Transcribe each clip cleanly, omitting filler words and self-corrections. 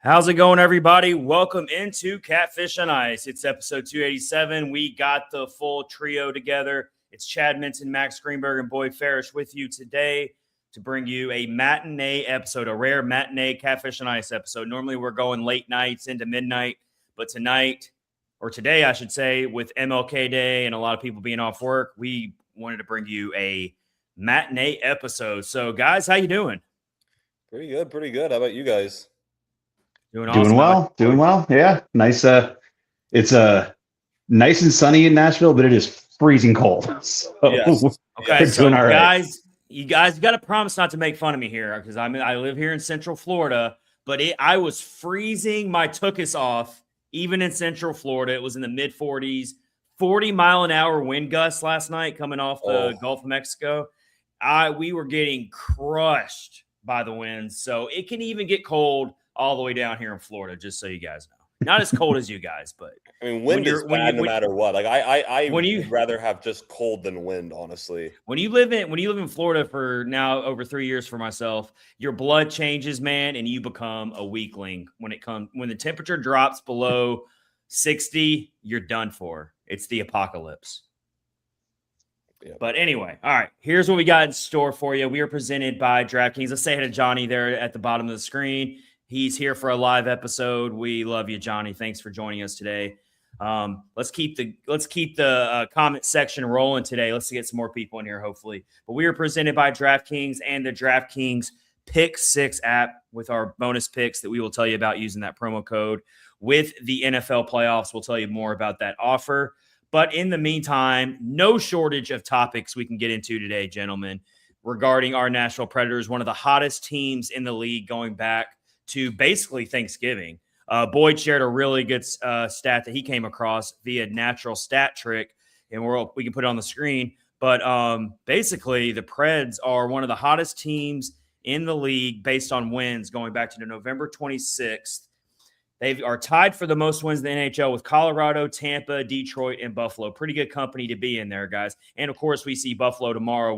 How's it going, everybody? Welcome into Catfish on Ice. It's episode 287. We got the full trio together. It's Chad Minton, Max Greenberg, and Boyd Farrish with you today to bring you a matinee episode, a rare matinee Catfish on Ice episode. Normally, we're going late nights into midnight, but tonight, or today, I should say, with MLK Day and a lot of people being off work, we wanted to bring you a matinee episode. So, guys, how you doing? Pretty good. How about you guys? Doing awesome. Doing well. Yeah. Nice. It's nice and sunny in Nashville, but it is freezing cold. So Yes. Okay, so doing all right. you guys got to promise not to make fun of me here because I live here in Central Florida, but I was freezing my tuchus off even in Central Florida. It was in the mid 40s, 40-mile-an-hour wind gusts last night coming off the Gulf of Mexico. We were getting crushed by the winds, so it can even get cold all the way down here in Florida, just so you guys know. Not as cold as you guys, but I mean, wind is bad no matter what. Like I would rather have just cold than wind, honestly. When you live in Florida for now over 3 years for myself, your blood changes, man, and you become a weakling when the temperature drops below 60, you're done for. It's the apocalypse. Yep. But anyway, all right, here's what we got in store for you. We are presented by DraftKings. Let's say hi to Johnny there at the bottom of the screen. He's here for a live episode. We love you, Johnny. Thanks for joining us today. Let's keep the comment section rolling today. Let's get some more people in here, hopefully. But we are presented by DraftKings and the DraftKings Pick 6 app with our bonus picks that we will tell you about using that promo code. With the NFL playoffs, we'll tell you more about that offer. But in the meantime, no shortage of topics we can get into today, gentlemen, regarding our Nashville Predators, one of the hottest teams in the league going back to basically Thanksgiving. Boyd shared a really good stat that he came across via Natural Stat Trick, and we can put it on the screen. But basically, the Preds are one of the hottest teams in the league based on wins going back to November 26th. They are tied for the most wins in the NHL with Colorado, Tampa, Detroit, and Buffalo. Pretty good company to be in there, guys. And, of course, we see Buffalo tomorrow,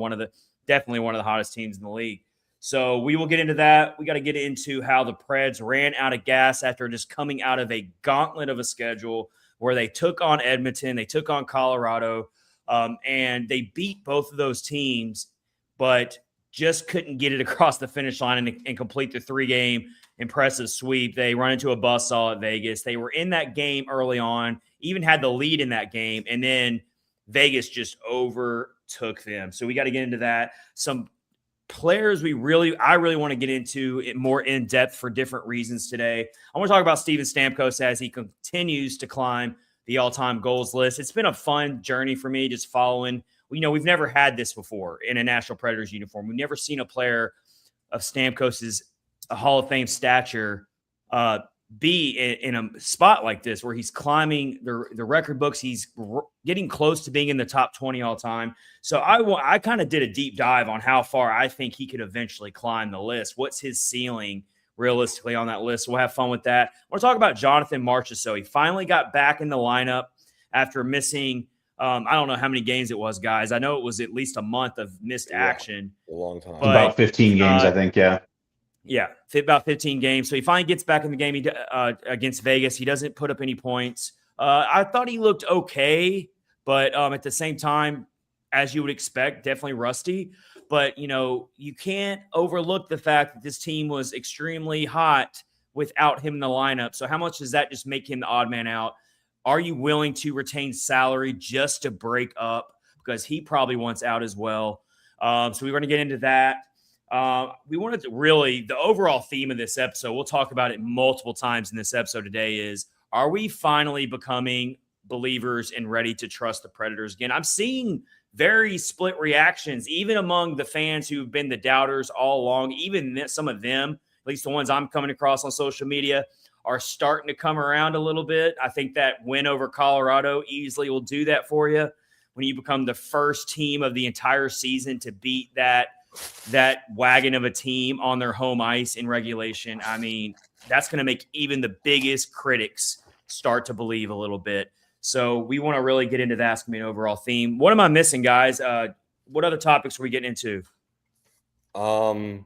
definitely one of the hottest teams in the league. So we will get into that. We got to get into how the Preds ran out of gas after just coming out of a gauntlet of a schedule where they took on Edmonton, they took on Colorado, and they beat both of those teams, but just couldn't get it across the finish line and complete the 3-game impressive sweep. They run into a buzzsaw at Vegas. They were in that game early on, even had the lead in that game, and then Vegas just overtook them. So we got to get into that. Some players I really want to get into it more in depth for different reasons today. I want to talk about Steven Stamkos as he continues to climb the all-time goals list. It's been a fun journey for me just following. We've never had this before in a Nashville Predators uniform. We've never seen a player of Stamkos's Hall of Fame stature be in a spot like this where he's climbing the record books. He's getting close to being in the top 20 all time. So I kind of did a deep dive on how far I think he could eventually climb the list. What's his ceiling realistically on that list? We'll have fun with that. I want to talk about Jonathan Marchessault. He finally got back in the lineup after missing I don't know how many games it was, guys. I know it was at least a month of missed action. A long time. But, about 15 games, I think, yeah. Yeah, about 15 games. So he finally gets back in the game against Vegas. He doesn't put up any points. I thought he looked okay, but at the same time, as you would expect, definitely rusty. But, you can't overlook the fact that this team was extremely hot without him in the lineup. So how much does that just make him the odd man out? Are you willing to retain salary just to break up? Because he probably wants out as well. So we're going to get into that. We wanted to the overall theme of this episode, we'll talk about it multiple times in this episode today, is are we finally becoming believers and ready to trust the Predators again? I'm seeing very split reactions, even among the fans who've been the doubters all along. Even some of them, at least the ones I'm coming across on social media, are starting to come around a little bit. I think that win over Colorado easily will do that for you when you become the first team of the entire season to beat that wagon of a team on their home ice in regulation. I mean, that's going to make even the biggest critics start to believe a little bit. So we want to really get into that. It's going to be an overall theme. What am I missing, guys? What other topics are we getting into? I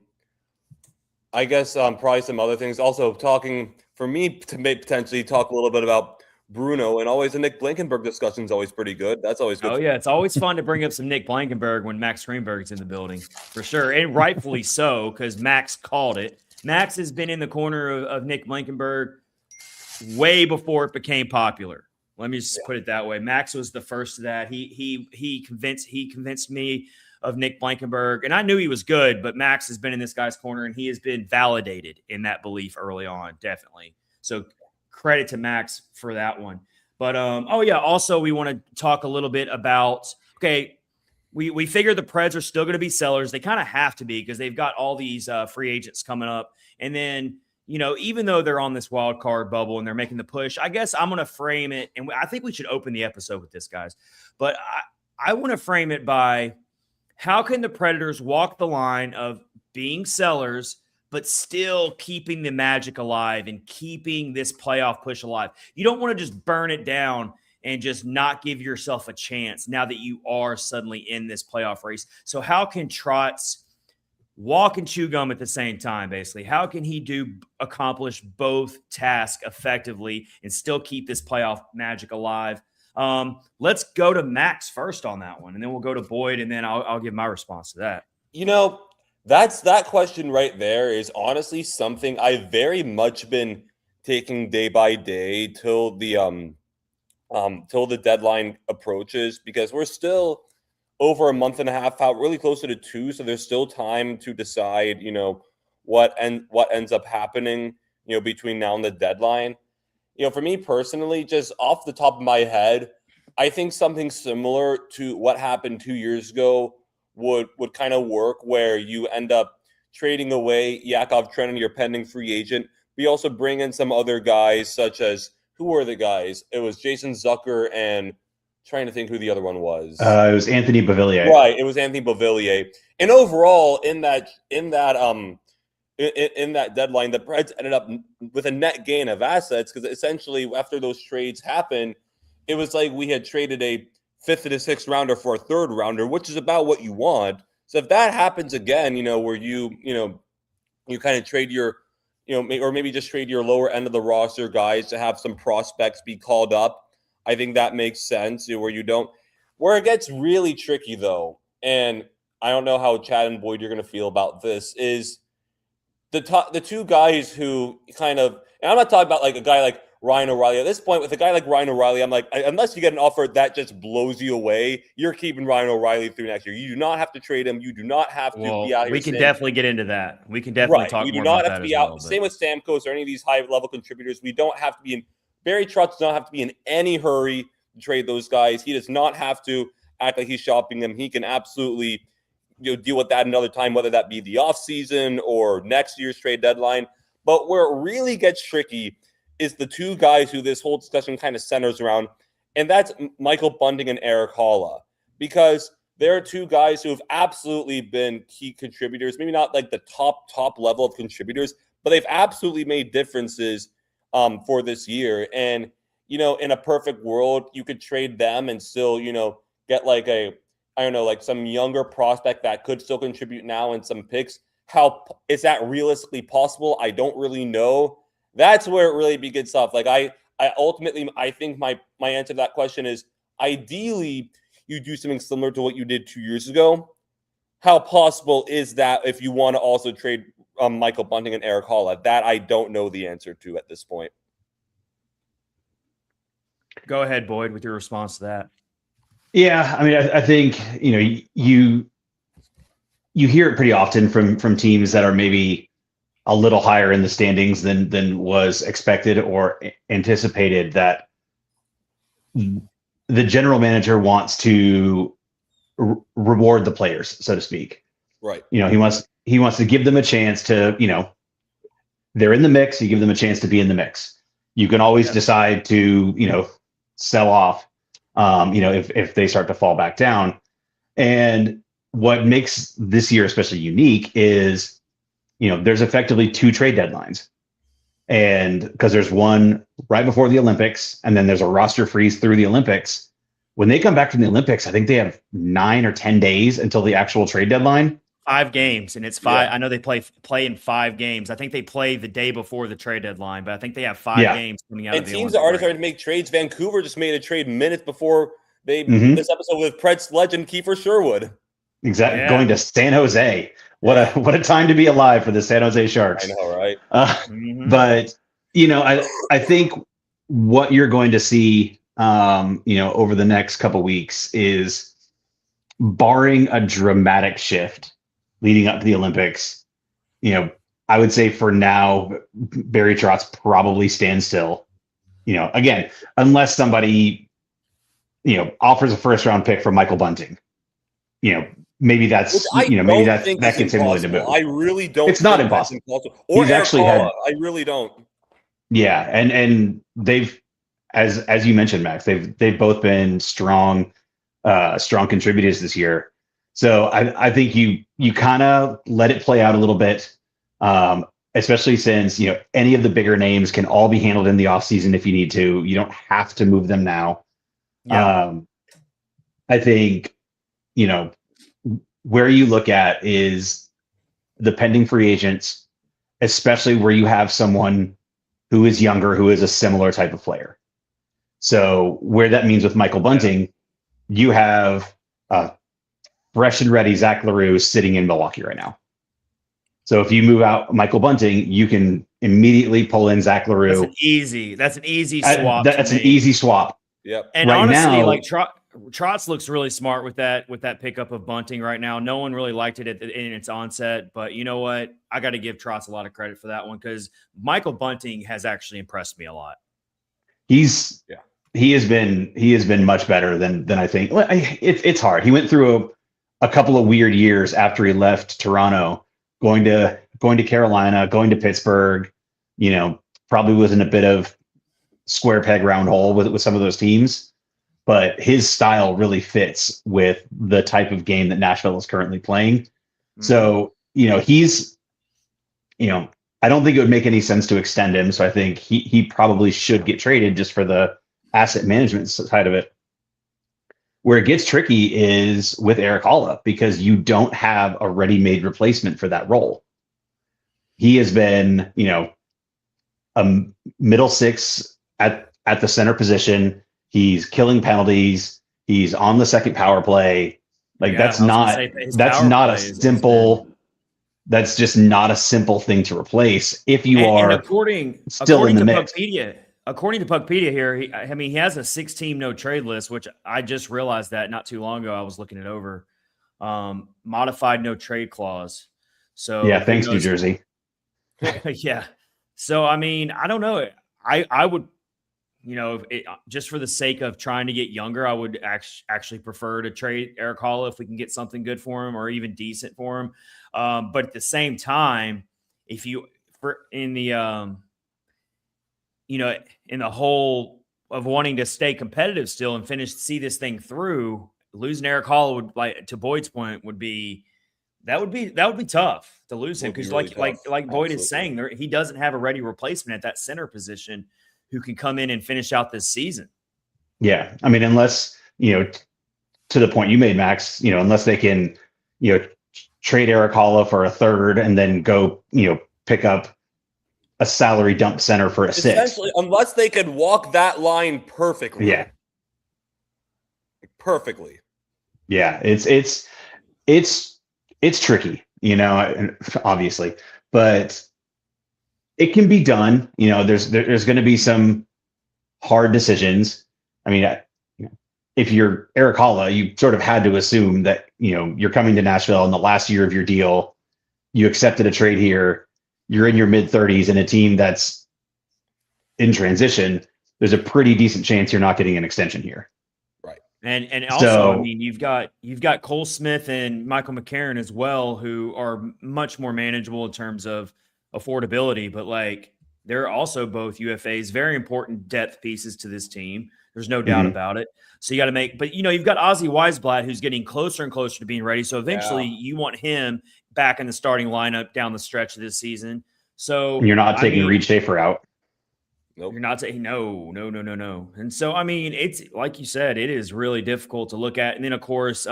guess probably some other things. Also talking for me to potentially talk a little bit about Bruno, and always the Nick Blankenburg discussion is always pretty good. That's always good. Oh, yeah. It's always fun to bring up some Nick Blankenburg when Max Greenberg's in the building, for sure. And rightfully so, because Max called it. Max has been in the corner of Nick Blankenburg way before it became popular. Let me just put it that way. Max was the first of that. He convinced me of Nick Blankenburg, and I knew he was good, but Max has been in this guy's corner, and he has been validated in that belief early on, definitely. So credit to Max for that one. But, also we want to talk a little bit about, we figure the Preds are still going to be sellers. They kind of have to be because they've got all these free agents coming up. And then, even though they're on this wild card bubble and they're making the push, I guess I'm going to frame it. And I think we should open the episode with this, guys. But I want to frame it by how can the Predators walk the line of being sellers but still keeping the magic alive and keeping this playoff push alive? You don't want to just burn it down and just not give yourself a chance now that you are suddenly in this playoff race. So how can Trotz walk and chew gum at the same time, basically? How can he accomplish both tasks effectively and still keep this playoff magic alive? Let's go to Max first on that one, and then we'll go to Boyd, and then I'll give my response to that. That question right there is honestly something I've very much been taking day by day till the deadline approaches, because we're still over a month and a half out, really closer to 2. So there's still time to decide, what ends up happening, between now and the deadline. For me personally, just off the top of my head, I think something similar to what happened 2 years ago would kind of work, where you end up trading away Yakov Trenin, your pending free agent. We also bring in some other guys, such as, who were the guys? It was Jason Zucker and trying to think who the other one was. It was Anthony Beauvillier. Right, it was Anthony Beauvillier. And overall, in that deadline, the Preds ended up with a net gain of assets, because essentially after those trades happened, it was like we had traded a 5th and a 6th rounder for a 3rd rounder, which is about what you want. So if that happens again, where you kind of trade your, or maybe just trade your lower end of the roster guys to have some prospects be called up, I think that makes sense. Where it gets really tricky though, and I don't know how Chad and Boyd you're going to feel about this, is the two guys who kind of, and I'm not talking about like a guy like Ryan O'Reilly. At this point, with a guy like Ryan O'Reilly, I'm like, unless you get an offer that just blows you away, you're keeping Ryan O'Reilly through next year. You do not have to trade him. You do not have to be out here. We can definitely get into that. We can definitely talk more about that. You do not have to be out. Same with Stamkos or any of these high-level contributors. We don't have to be in. Barry Trotz does not have to be in any hurry to trade those guys. He does not have to act like he's shopping them. He can absolutely deal with that another time, whether that be the offseason or next year's trade deadline. But where it really gets tricky is the two guys who this whole discussion kind of centers around, and that's Michael Bunting and Eric Halla, because there are two guys who have absolutely been key contributors, maybe not like the top level of contributors, but they've absolutely made differences for this year. And, in a perfect world, you could trade them and still, get like some younger prospect that could still contribute now and some picks. How is that realistically possible? I don't really know. That's where it really begins stuff. Like I ultimately think my answer to that question is, ideally you do something similar to what you did 2 years ago. How possible is that if you want to also trade Michael Bunting and Eric Halla? That I don't know the answer to at this point. Go ahead, Boyd, with your response to that. Yeah, I mean, I think you hear it pretty often from teams that are maybe a little higher in the standings than was expected or anticipated, that the general manager wants to reward the players, so to speak. Right. He wants to give them a chance to, they're in the mix. You give them a chance to be in the mix. You can always decide to, sell off, if they start to fall back down. And what makes this year especially unique is, there's effectively 2 trade deadlines, and because there's one right before the Olympics, and then there's a roster freeze through the Olympics. When they come back from the Olympics, I think they have 9 or 10 days until the actual trade deadline. 5 games, and it's 5. Yeah. I know they play in 5 games. I think they play the day before the trade deadline, but I think they have 5 games coming out And of the teams that Olympic already break. started to make trades. Vancouver just made a trade minutes before Mhm. this episode with Preds legend Kiefer Sherwood. Exactly. Yeah. Going to San Jose. What a time to be alive for the San Jose Sharks. I know, right? But I think what you're going to see over the next couple weeks is, barring a dramatic shift leading up to the Olympics, I would say for now, Barry Trotz probably stands still. Again, unless somebody, offers a first round pick for Michael Bunting, maybe that's, maybe that gets him willing to move. I really don't. It's not impossible. Or He's actually Arcala. I really don't. Yeah, and they've, as you mentioned, Max, they've both been strong contributors this year. So I think you kind of let it play out a little bit, especially since any of the bigger names can all be handled in the offseason if you need to. You don't have to move them now. Yeah. I think where you look at is the pending free agents, especially where you have someone who is younger, who is a similar type of player. So where that means with Michael Bunting, you have fresh and ready Zach LaRue sitting in Milwaukee right now. So if you move out Michael Bunting, you can immediately pull in Zach LaRue. That's an easy swap. That's an easy swap. Yep. And right honestly, now, like Trotz looks really smart with that pickup of Bunting right now. No one really liked it in its onset, but you know what? I got to give Trotz a lot of credit for that one, because Michael Bunting has actually impressed me a lot. He has been much better than I think. It's hard. He went through a couple of weird years after he left Toronto, going to Carolina, going to Pittsburgh. Probably was in a bit of square peg round hole with some of those teams, but his style really fits with the type of game that Nashville is currently playing. Mm-hmm. So he's I don't think it would make any sense to extend him. So I think he probably should get traded just for the asset management side of it. Where it gets tricky is with Eric Holla, because you don't have a ready-made replacement for that role. He has been, a middle six at the center position. He's killing penalties. He's on the second power play. That's just not a simple thing to replace if you are according in the mix. According to Puckpedia here, he has a 6-team no trade list, which I just realized that not too long ago. I was looking it over. Modified no trade clause. So yeah, thanks, New Jersey. Yeah. So I don't know. I would, just for the sake of trying to get younger, I would actually prefer to trade Eric Holla if we can get something good for him or even decent for him. But at the same time, in the whole of wanting to stay competitive still and see this thing through, losing Eric Holla would, like to Boyd's point, would be tough to lose him, because like Boyd is saying, he doesn't have a ready replacement at that center position who can come in and finish out this season. Yeah, unless to the point you made, Max, unless they can trade Eric Holla for a third and then go pick up a salary dump center for a sixth. Unless they could walk that line perfectly. Yeah. Perfectly. Yeah. It's tricky, obviously, but it can be done. There's going to be some hard decisions. If you're Eric Holla, you sort of had to assume that, you're coming to Nashville in the last year of your deal. You accepted a trade here. You're in your mid-30s in a team that's in transition. There's a pretty decent chance you're not getting an extension here. Right. And also, you've got Cole Smith and Michael McCarron as well, who are much more manageable in terms of affordability, but they're also both UFAs, very important depth pieces to this team. There's no doubt about it. So you got to but you've got Ozzy Weisblatt, who's getting closer and closer to being ready. So eventually you want him back in the starting lineup down the stretch of this season. So and you're not taking Reed Schaefer out. Nope. You're not saying no. And so, I mean, it's like you said, it is really difficult to look at. And then, of course,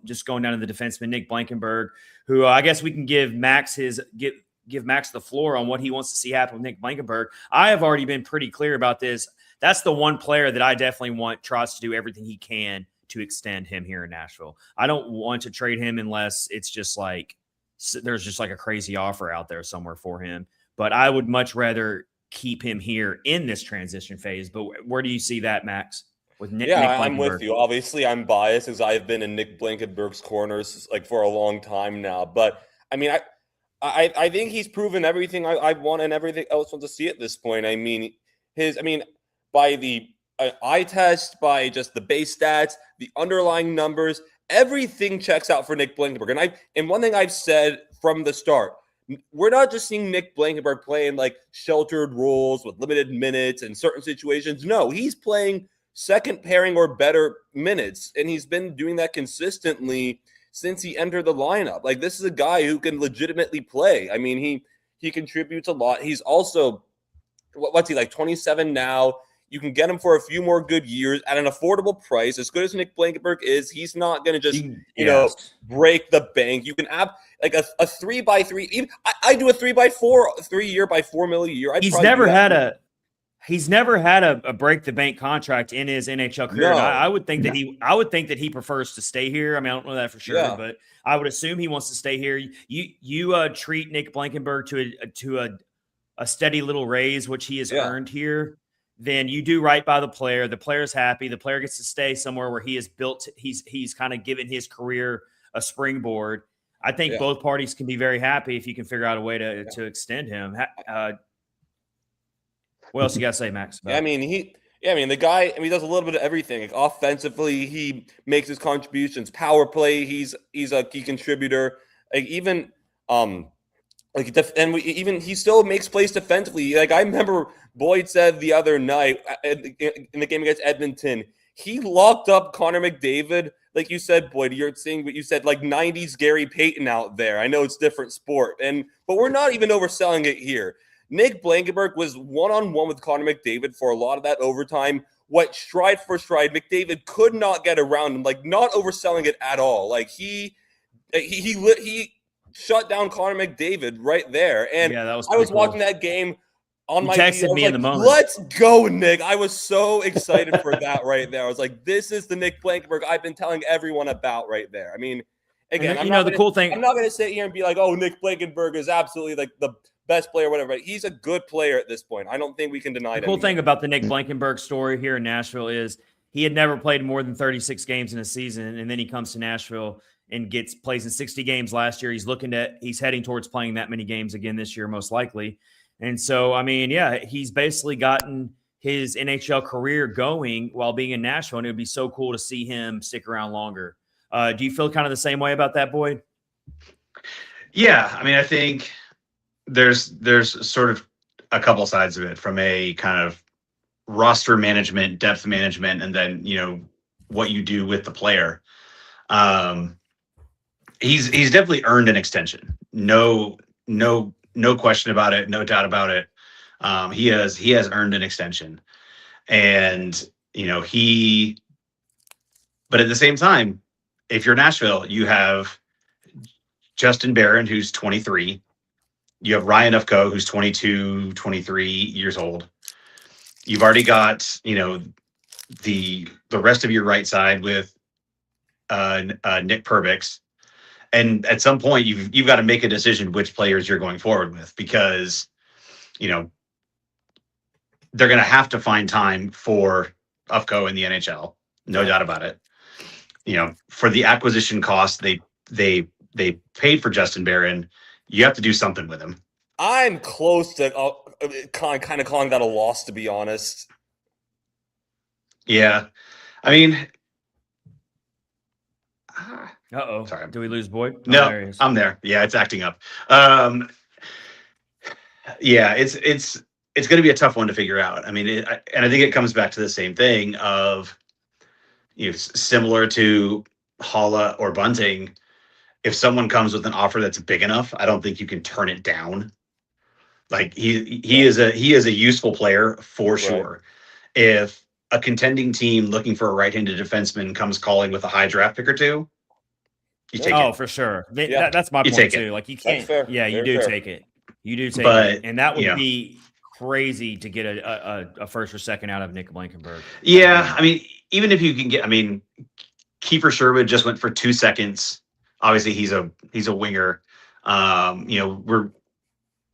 just going down to the defenseman, Nick Blankenberg, who I guess we can give Max give Max the floor on what he wants to see happen with Nick Blankenberg. I have already been pretty clear about this. That's the one player that I definitely want Trotz to do everything he can to extend him here in Nashville. I don't want to trade him unless it's just like there's just like a crazy offer out there somewhere for him. But I would much rather keep him here in this transition phase. But where do you see that, Max? With Nick I'm with you. Obviously, I'm biased because I've been in Nick Blankenberg's corners like for a long time now. But I mean, I think he's proven everything I want and everything else want to see at this point. I mean, by the eye test, by just the base stats, the underlying numbers, everything checks out for Nick Blankenberg. And one thing I've said from the start, we're not just seeing Nick Blankenberg playing like sheltered roles with limited minutes in certain situations. No, he's playing second pairing or better minutes, and he's been doing that consistently since he entered the lineup. Like, this is a guy who can legitimately play. I mean, he contributes a lot. He's also, what's he, like 27 now? You can get him for a few more good years at an affordable price. As good as Nick Blankenberg is, he's not going to just, break the bank. You can have like a 3x3. Even I do a 3x4, 3 year by $4 million a year. He's never had a break the bank contract in his NHL career. No. I would think that he prefers to stay here. I mean, I don't know that for sure, but I would assume he wants to stay here. You treat Nick Blankenberg to a steady little raise, which he has earned here. Then you do right by the player. The player's happy. The player gets to stay somewhere where he has built. He's kind of given his career a springboard. I think both parties can be very happy if you can figure out a way to extend him. What else you got to say, Max? The guy. He does a little bit of everything. Like, offensively, he makes his contributions. Power play, he's a key contributor. Like, even he still makes plays defensively. Like, I remember Boyd said the other night in the game against Edmonton, he locked up Connor McDavid. Like you said, Boyd, you're saying what you said, like 90s Gary Payton out there. I know it's different sport, but we're not even overselling it here. Nick Blankenberg was one-on-one with Connor McDavid for a lot of that overtime. What stride for stride, McDavid could not get around him. Like, not overselling it at all. Like, he shut down Connor McDavid right there. And that was I was cool. Watching that game on my texted TV. me in the moment. Let's go, Nick. I was so excited for that right there. I was like, this is the Nick Blankenberg I've been telling everyone about right there. I mean, again, cool thing. I'm not going to sit here and be like, oh, Nick Blankenberg is absolutely like the best player, whatever. He's a good player at this point. I don't think we can deny that. The cool thing about the Nick Blankenberg story here in Nashville is he had never played more than 36 games in a season, and then he comes to Nashville and plays in 60 games last year. He's heading towards playing that many games again this year, most likely. And so, I mean, he's basically gotten his NHL career going while being in Nashville, and it would be so cool to see him stick around longer. Do you feel kind of the same way about that, Boyd? Yeah, I mean, I think there's sort of a couple sides of it, from a kind of roster management, depth management, and then, what you do with the player. He's definitely earned an extension. No question about it. No doubt about it. He has earned an extension, and but at the same time, if you're Nashville, you have Justin Barron, who's 23. You have Ryan Ufko, who's 22, 23 years old. You've already got, the rest of your right side with Nick Perbix. And at some point, you've got to make a decision which players you're going forward with, because, they're going to have to find time for Ufko in the NHL. No doubt about it. For the acquisition cost, they paid for Justin Barron. You have to do something with him. I'm close to kind of calling that a loss, to be honest. Yeah. I mean, uh-oh. Sorry. Do we lose Boyd? No, there he is. I'm there. Yeah, it's acting up. Yeah, it's going to be a tough one to figure out. I mean, and I think it comes back to the same thing of, similar to Haula or Bunting. If someone comes with an offer that's big enough, I don't think you can turn it down. Like he is a useful player for sure. If a contending team looking for a right-handed defenseman comes calling with a high draft pick or two, you take it. For sure. Yeah. That's my You point take it. too. Like you That's can't. fair. Yeah, you Very do fair. take it. You do take But, it, and that would you know, be crazy to get a first or second out of Nick Blankenberg. Yeah, I mean, even if you can get, I mean, Kiefer Sherwood just went for 2 seconds. Obviously, he's a winger. You know,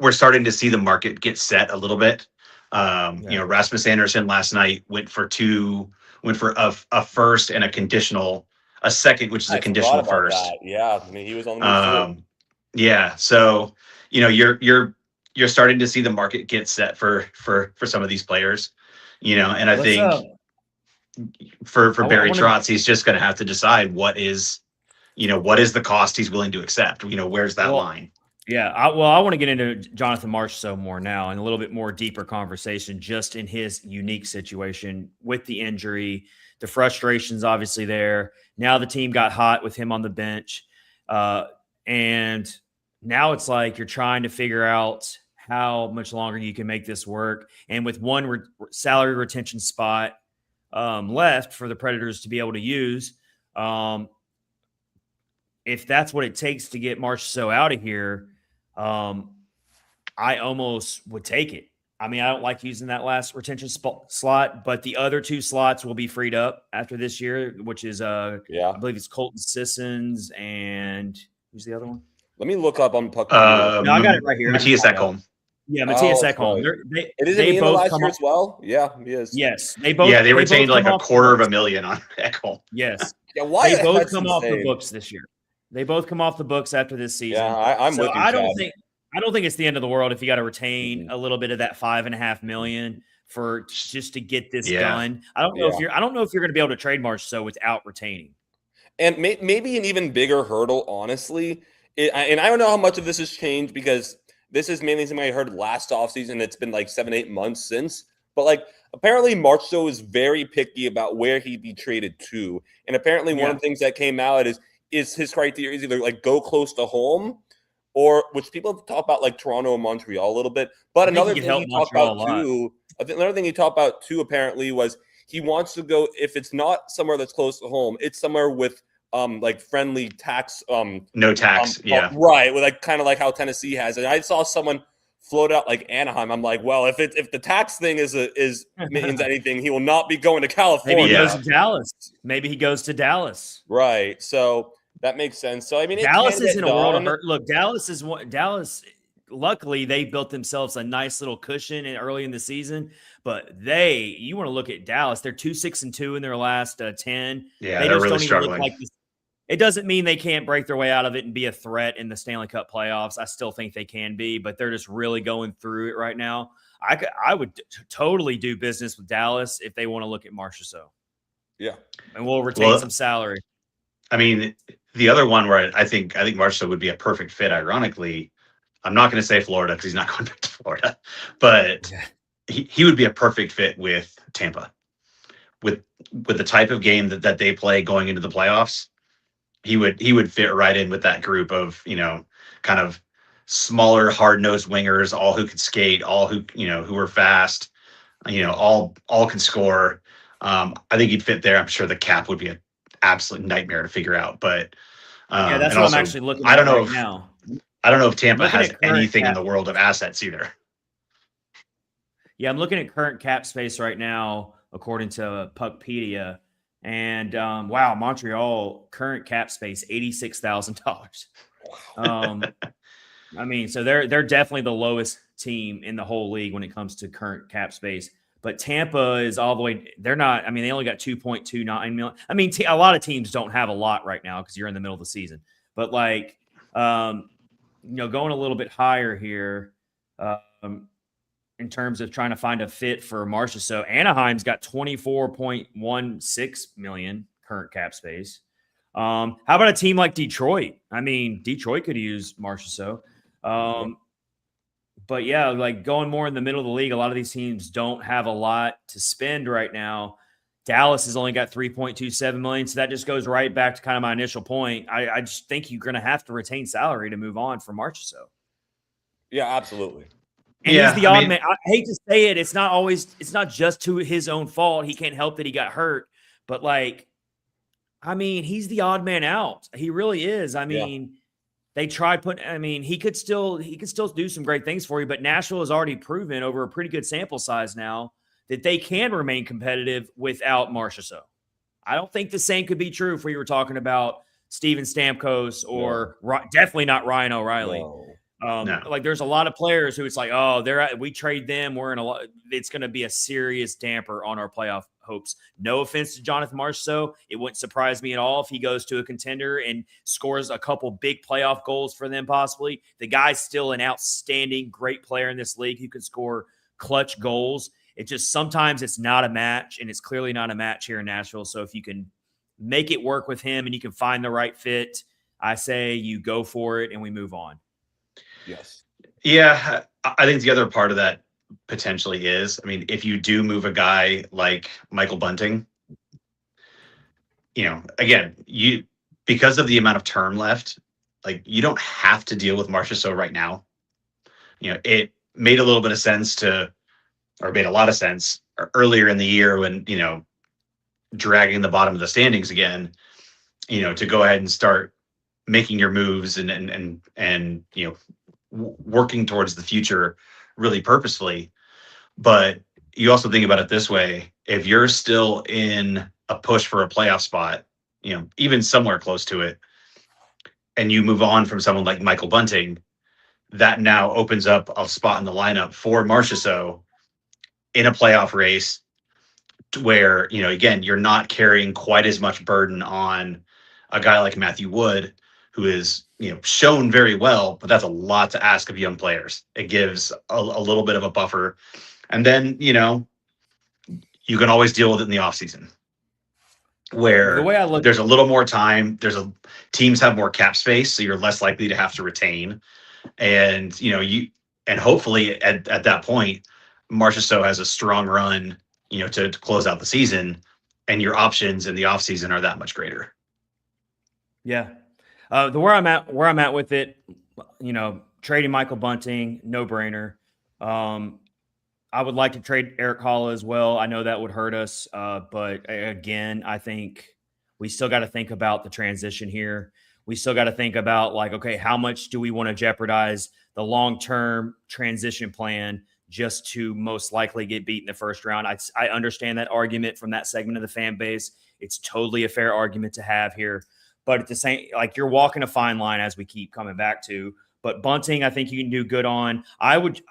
we're starting to see the market get set a little bit. You know, Rasmus Anderson last night went for a first and a second, which is a conditional first. That. Yeah, I mean, he was on the move too. Yeah, so you know, you're starting to see the market get set for some of these players. You know, and I think for Barry Trotz, he's just going to have to decide what is the cost he's willing to accept. You know, where's that line? Yeah, I want to get into Jonathan Marchessault more now and a little bit more deeper conversation just in his unique situation with the injury, the frustrations obviously there. Now the team got hot with him on the bench, and now it's like you're trying to figure out how much longer you can make this work. And with one salary retention spot left for the Predators to be able to use, if that's what it takes to get Marchessault out of here, I almost would take it. I mean, I don't like using that last retention slot, but the other 2 slots will be freed up after this year, which is I believe it's Colton Sissons and who's the other one? Let me look up on Puck. No, I got it right here. Matthias Ekholm. Yeah, Matthias Ekholm. They both come as well. Yeah, he is. Yes, they both. Yeah, they retained like $250,000 on Ekholm. Yes. Yeah, why they both come off the books this year. They both come off the books after this season. Yeah, I'm with you. I don't think it's the end of the world if you got to retain a little bit of that $5.5 million for just to get this done. I don't know if you're going to be able to trade Marchessault without retaining. And maybe an even bigger hurdle, honestly. And I don't know how much of this has changed because this is mainly something I heard last offseason. It's been like 7-8 months since. But like apparently Marchessault is very picky about where he'd be traded to. And apparently one of the things that came out is his criteria is either like go close to home or which people talk about like Toronto and Montreal a little bit. But another thing he talked about too, another thing he talked about too apparently was he wants to go, if it's not somewhere that's close to home, it's somewhere with like friendly tax no tax right, with like kind of like how Tennessee has it. I saw someone float out like Anaheim. I'm like, well, if the tax thing is means anything, he will not be going to California. Maybe he goes to Dallas. Maybe he goes to Dallas. Right. So that makes sense. So I mean, Dallas is in a world of hurt. Look, Dallas. Luckily, they built themselves a nice little cushion early in the season. But you want to look at Dallas. They're 2-6-2 in their last 10. Yeah, they're really struggling. Look like this. It doesn't mean they can't break their way out of it and be a threat in the Stanley Cup playoffs. I still think they can be, but they're just really going through it right now. I would totally do business with Dallas if they want to look at Marchessault. Yeah, and we'll retain some salary. I mean, the other one where I think Marchessault would be a perfect fit. Ironically, I'm not going to say Florida because he's not going back to Florida, but he would be a perfect fit with Tampa, with the type of game that they play going into the playoffs. He would fit right in with that group of, kind of smaller, hard-nosed wingers, all who could skate, all who were fast, all can score. I think he'd fit there. I'm sure the cap would be an absolute nightmare to figure out, but that's what I'm actually looking at now. I don't know if Tampa has anything in the world of assets either. Yeah, I'm looking at current cap space right now, according to Puckpedia. And wow, Montreal current cap space $86,000. I mean, so they're definitely the lowest team in the whole league when it comes to current cap space. But Tampa is all the way. They're not. I mean, they only got 2.29 million. I mean, a lot of teams don't have a lot right now because you're in the middle of the season. But like, going a little bit higher here. In terms of trying to find a fit for Marchessault, Anaheim's got 24.16 million current cap space. How about a team like Detroit? I mean, Detroit could use Marchessault. But yeah, like going more in the middle of the league, a lot of these teams don't have a lot to spend right now. Dallas has only got 3.27 million. So that just goes right back to kind of my initial point. I just think you're going to have to retain salary to move on from Marchessault. Yeah, absolutely. And he's the odd man. I hate to say it. It's not just to his own fault. He can't help that he got hurt. But he's the odd man out. He really is. They tried he could still do some great things for you, but Nashville has already proven over a pretty good sample size now that they can remain competitive without Marchessault. I don't think the same could be true if we were talking about Steven Stamkos or definitely not Ryan O'Reilly. No. There's a lot of players who it's we trade them. It's going to be a serious damper on our playoff hopes. No offense to Jonathan Marchessault. It wouldn't surprise me at all if he goes to a contender and scores a couple big playoff goals for them possibly. The guy's still an outstanding, great player in this league who can score clutch goals. It just sometimes it's not a match, and it's clearly not a match here in Nashville. So if you can make it work with him and you can find the right fit, I say you go for it and we move on. Yes. Yeah, I think the other part of that potentially is, if you do move a guy like Michael Bunting, again, because of the amount of term left, you don't have to deal with Marchessault right now. It made a little bit of sense made a lot of sense earlier in the year when, dragging the bottom of the standings again, to go ahead and start making your moves and working towards the future really purposefully. But you also think about it this way: if you're still in a push for a playoff spot, even somewhere close to it, and you move on from someone like Michael Bunting, that now opens up a spot in the lineup for Marchessault in a playoff race where, again, you're not carrying quite as much burden on a guy like Matthew Wood, who is, shown very well, but that's a lot to ask of young players. It gives a little bit of a buffer. And then, you can always deal with it in the offseason where the way I look, there's a little more time. Teams have more cap space, so you're less likely to have to retain. And, and hopefully at that point, Marchessault has a strong run, to close out the season, and your options in the offseason are that much greater. Yeah. Where I'm at with it, trading Michael Bunting, no brainer. I would like to trade Erik Haula as well. I know that would hurt us. But again, I think we still got to think about the transition here. We still got to think about okay, how much do we want to jeopardize the long-term transition plan just to most likely get beat in the first round? I understand that argument from that segment of the fan base. It's totally a fair argument to have here. But at the same, you're walking a fine line, as we keep coming back to. But Bunting, I think you can do good on. I would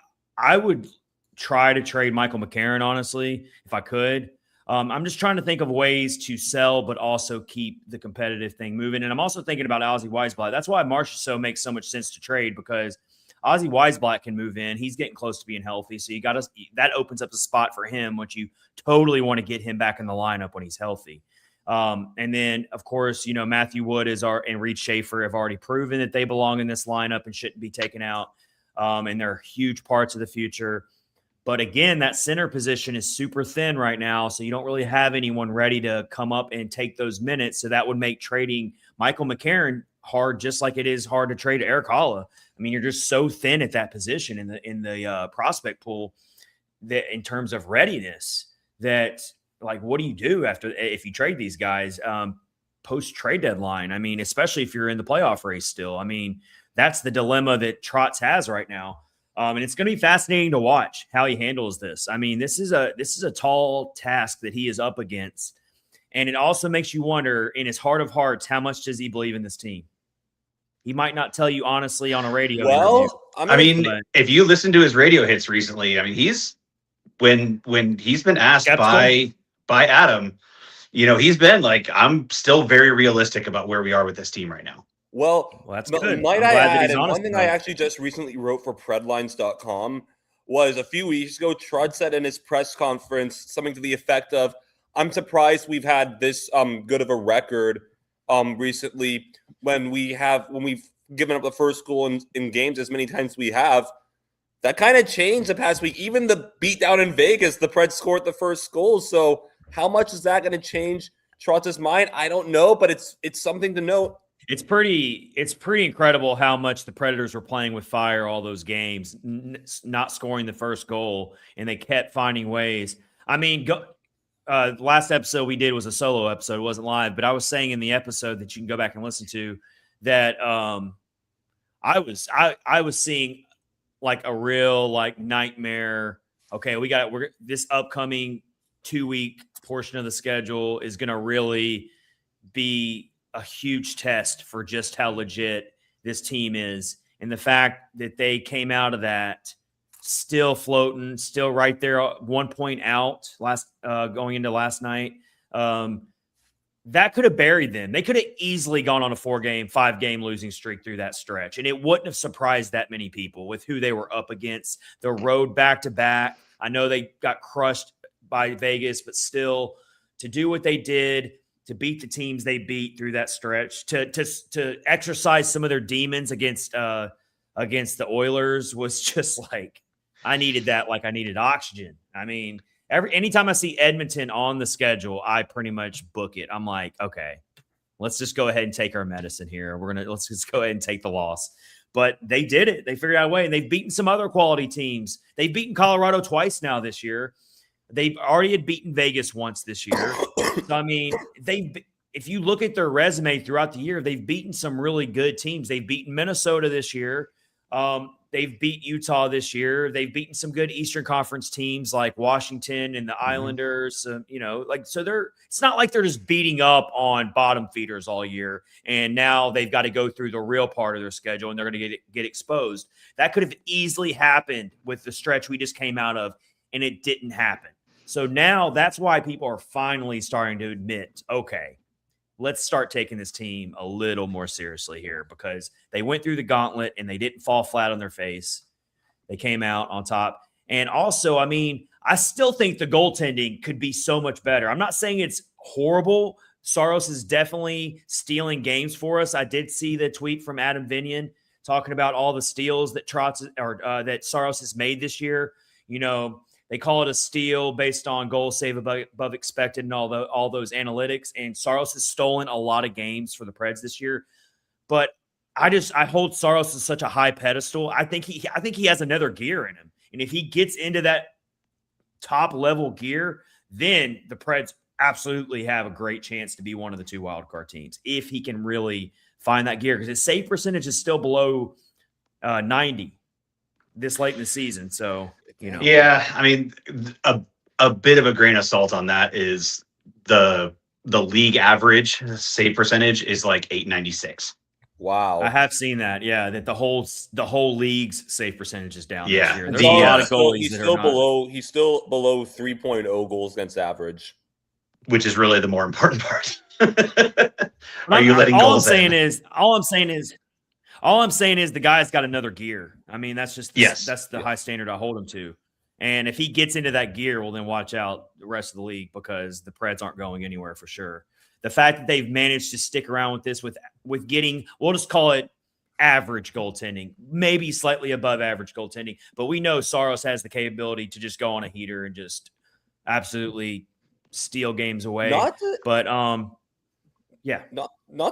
try to trade Michael McCarron, honestly, if I could. I'm just trying to think of ways to sell, but also keep the competitive thing moving. And I'm also thinking about Ozzy Weisblatt. That's why Marchessault makes so much sense to trade, because Ozzy Weisblatt can move in. He's getting close to being healthy. So that opens up a spot for him, which you totally want to get him back in the lineup when he's healthy. And then, of course, Matthew Wood and Reed Schaefer have already proven that they belong in this lineup and shouldn't be taken out. And they're huge parts of the future. But again, that center position is super thin right now, so you don't really have anyone ready to come up and take those minutes. So that would make trading Michael McCarron hard, just like it is hard to trade Erik Haula. You're just so thin at that position in the prospect pool that in terms of readiness that – what do you do if you trade these guys post trade deadline? Especially if you're in the playoff race still. That's the dilemma that Trotz has right now. And it's going to be fascinating to watch how he handles this. This is a tall task that he is up against. And it also makes you wonder, in his heart of hearts, how much does he believe in this team? He might not tell you honestly on a radio interview. If you listen to his radio hits recently, he's when he's been asked by Adam, he's been I'm still very realistic about where we are with this team right now. Well, that's good. Might I add, and one thing I actually just recently wrote for Predlines.com was a few weeks ago, Trud said in his press conference something to the effect of, I'm surprised we've had this good of a record recently when we've given up the first goal in games as many times as we have. That kind of changed the past week. Even the beatdown in Vegas, the Preds scored the first goal. So how much is that going to change Trotz's mind? I don't know, but it's something to note. It's pretty incredible how much the Predators were playing with fire all those games, not scoring the first goal, and they kept finding ways. I mean, last episode we did was a solo episode, it wasn't live, but I was saying in the episode that you can go back and listen to that I was seeing like a real like nightmare. Okay, we're this upcoming 2-week portion of the schedule is going to really be a huge test for just how legit this team is. And the fact that they came out of that still floating, still right there, 1 point out going into last night. That could have buried them. They could have easily gone on a 5-game losing streak through that stretch. And it wouldn't have surprised that many people with who they were up against. The road back-to-back. I know they got crushed by Vegas, but still to do what they did, to beat the teams they beat through that stretch, to exercise some of their demons against the Oilers was just like, I needed that like I needed oxygen. I mean, anytime I see Edmonton on the schedule, I pretty much book it. I'm like, okay, let's just go ahead and take our medicine here. Let's just go ahead and take the loss. But they did it. They figured out a way, and they've beaten some other quality teams. They've beaten Colorado twice now this year. They've already had beaten Vegas once this year. So, I mean, if you look at their resume throughout the year, they've beaten some really good teams. They've beaten Minnesota this year. They've beat Utah this year. They've beaten some good Eastern Conference teams like Washington and the Islanders. It's not like they're just beating up on bottom feeders all year. And now they've got to go through the real part of their schedule and they're going to get exposed. That could have easily happened with the stretch we just came out of, and it didn't happen. So now that's why people are finally starting to admit, okay, let's start taking this team a little more seriously here, because they went through the gauntlet and they didn't fall flat on their face. They came out on top. And also, I mean, I still think the goaltending could be so much better. I'm not saying it's horrible. Saros is definitely stealing games for us. I did see the tweet from Adam Vinian talking about all the steals that that Saros has made this year. You know, they call it a steal based on goal save above expected and all those analytics. And Saros has stolen a lot of games for the Preds this year. But I hold Saros to such a high pedestal. I think he has another gear in him. And if he gets into that top level gear, then the Preds absolutely have a great chance to be one of the 2 wildcard teams if he can really find that gear, because his save percentage is still below 90 this late in the season. So, you know. Yeah, I mean, a bit of a grain of salt on that is the league average save percentage is like 896. Wow. I have seen that. Yeah, that the whole league's save percentage is down this year. There's a lot of goalies he's still below 3.0 goals against average, which is really the more important part. Are you letting goals in? All I'm saying is the guy's got another gear. I mean, that's just that's the high standard I hold him to. And if he gets into that gear, well, then watch out the rest of the league, because the Preds aren't going anywhere for sure. The fact that they've managed to stick around with this, with getting, we'll just call it average goaltending, maybe slightly above average goaltending, but we know Saros has the capability to just go on a heater and just absolutely steal games away. Not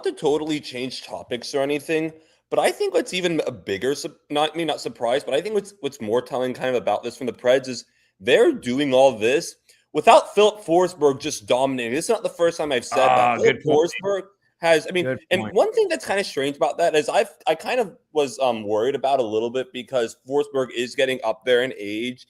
to totally change topics or anything, but I think what's even a bigger, not surprised, but I think what's more telling kind of about this from the Preds is they're doing all this without Philip Forsberg just dominating. This is not the first time I've said that. Philip Forsberg has, and one thing that's kind of strange about that is I kind of was worried about a little bit, because Forsberg is getting up there in age,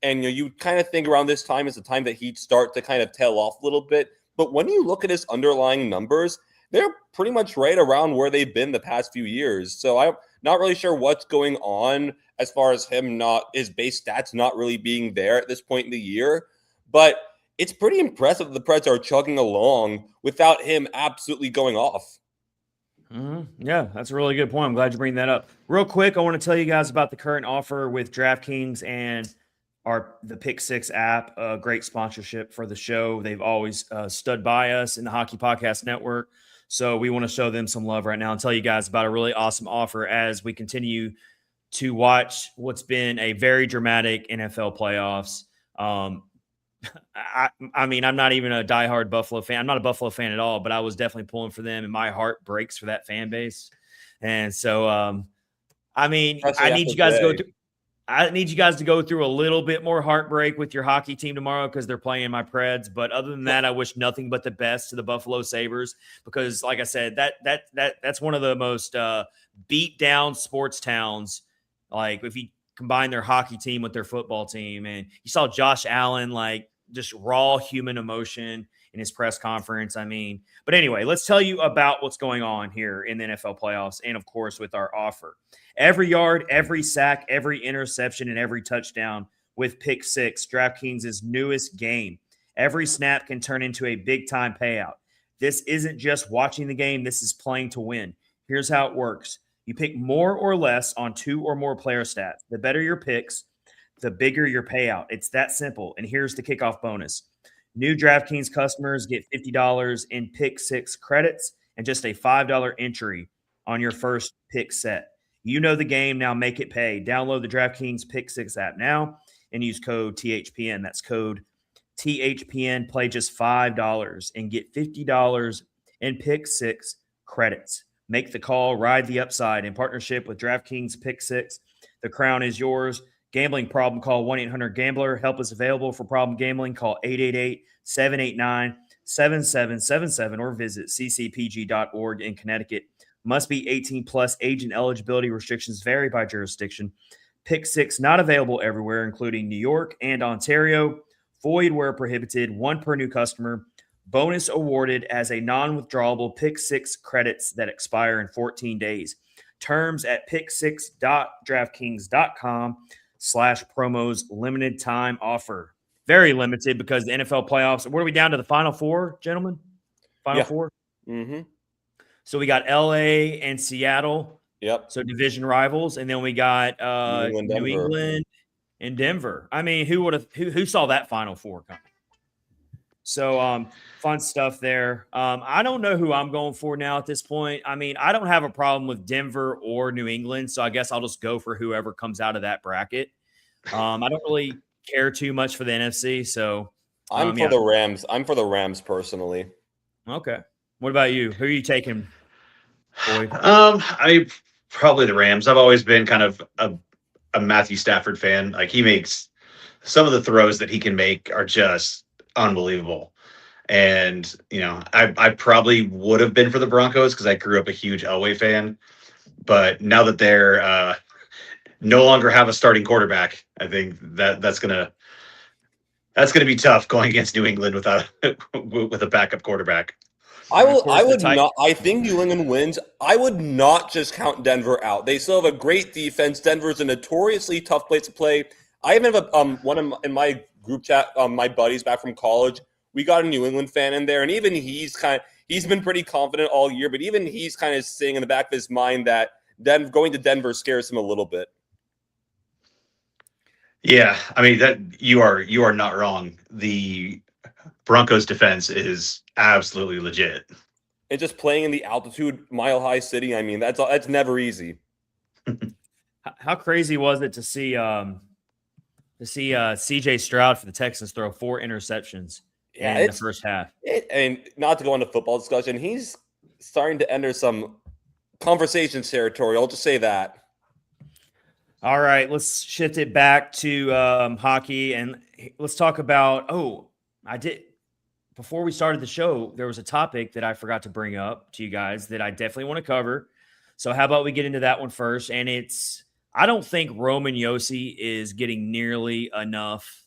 and you kind of think around this time is the time that he'd start to kind of tail off a little bit. But when you look at his underlying numbers, they're pretty much right around where they've been the past few years. So I'm not really sure what's going on as far as his base stats not really being there at this point in the year. But it's pretty impressive that the Preds are chugging along without him absolutely going off. Mm-hmm. Yeah, that's a really good point. I'm glad you bring that up. Real quick, I want to tell you guys about the current offer with DraftKings and the Pick 6 app. A great sponsorship for the show. They've always stood by us in the Hockey Podcast Network. So we want to show them some love right now and tell you guys about a really awesome offer as we continue to watch what's been a very dramatic NFL playoffs. I mean, I'm not even a diehard Buffalo fan. I'm not a Buffalo fan at all, but I was definitely pulling for them, and my heart breaks for that fan base. And so, I mean, Especially I need after you guys to go today. through. I need you guys to go through a little bit more heartbreak with your hockey team tomorrow because they're playing my Preds. But other than that, I wish nothing but the best to the Buffalo Sabres because, like I said, that's one of the most beat down sports towns. Like if you combine their hockey team with their football team, and you saw Josh Allen like just raw human emotion in his press conference. I mean, but anyway, let's tell you about what's going on here in the NFL playoffs, and of course with our offer. Every yard, every sack, every interception, and every touchdown with Pick Six, DraftKings' newest game. Every snap can turn into a big-time payout. This isn't just watching the game. This is playing to win. Here's how it works. You pick more or less on 2 or more player stats. The better your picks, the bigger your payout. It's that simple. And here's the kickoff bonus. New DraftKings customers get $50 in Pick Six credits and just a $5 entry on your first pick set. You know the game, now make it pay. Download the DraftKings Pick Six app now and use code THPN. That's code THPN. Play just $5 and get $50 in Pick Six credits. Make the call, ride the upside in partnership with DraftKings Pick Six. The crown is yours. Gambling problem, call 1-800-GAMBLER. Help is available for problem gambling. Call 888-789-7777 or visit ccpg.org in Connecticut. Must be 18 plus. Age and eligibility restrictions vary by jurisdiction. Pick Six not available everywhere, including New York and Ontario. Void where prohibited. 1 per new customer. Bonus awarded as a non-withdrawable Pick Six credits that expire in 14 days. Terms at pick6.draftkings.com/promos. Limited time offer. Very limited because the NFL playoffs. What are we down to the Final Four, gentlemen? Final Four? Mm-hmm. So we got LA and Seattle. Yep. So division rivals. And then we got New Denver. England and Denver. I mean, who saw that Final Four coming? So fun stuff there. I don't know who I'm going for now at this point. I mean, I don't have a problem with Denver or New England, so I guess I'll just go for whoever comes out of that bracket. I don't really care too much for the NFC, so I'm for the Rams. I'm for the Rams personally. Okay. What about you? Who are you taking, Boyd? I probably the Rams. I've always been kind of a Matthew Stafford fan. Like he makes some of the throws that he can make are just unbelievable. And, you know, I probably would have been for the Broncos because I grew up a huge Elway fan. But now that they're no longer have a starting quarterback, I think that's gonna be tough going against New England with a backup quarterback. I would not. I think New England wins. I would not just count Denver out. They still have a great defense. Denver's a notoriously tough place to play. I even have in my group chat, my buddies back from college. We got a New England fan in there, and even he's been pretty confident all year. But even he's kind of saying in the back of his mind that going to Denver scares him a little bit. Yeah, I mean that you are not wrong. The Broncos defense is absolutely legit. And just playing in the altitude, mile-high city, I mean, that's never easy. How crazy was it to see C.J. Stroud for the Texans throw 4 interceptions in the first half? And not to go into football discussion, he's starting to enter some conversations territory. I'll just say that. All right, let's shift it back to hockey, and let's talk about. Before we started the show, there was a topic that I forgot to bring up to you guys that I definitely want to cover. So how about we get into that one first? And I don't think Roman Josi is getting nearly enough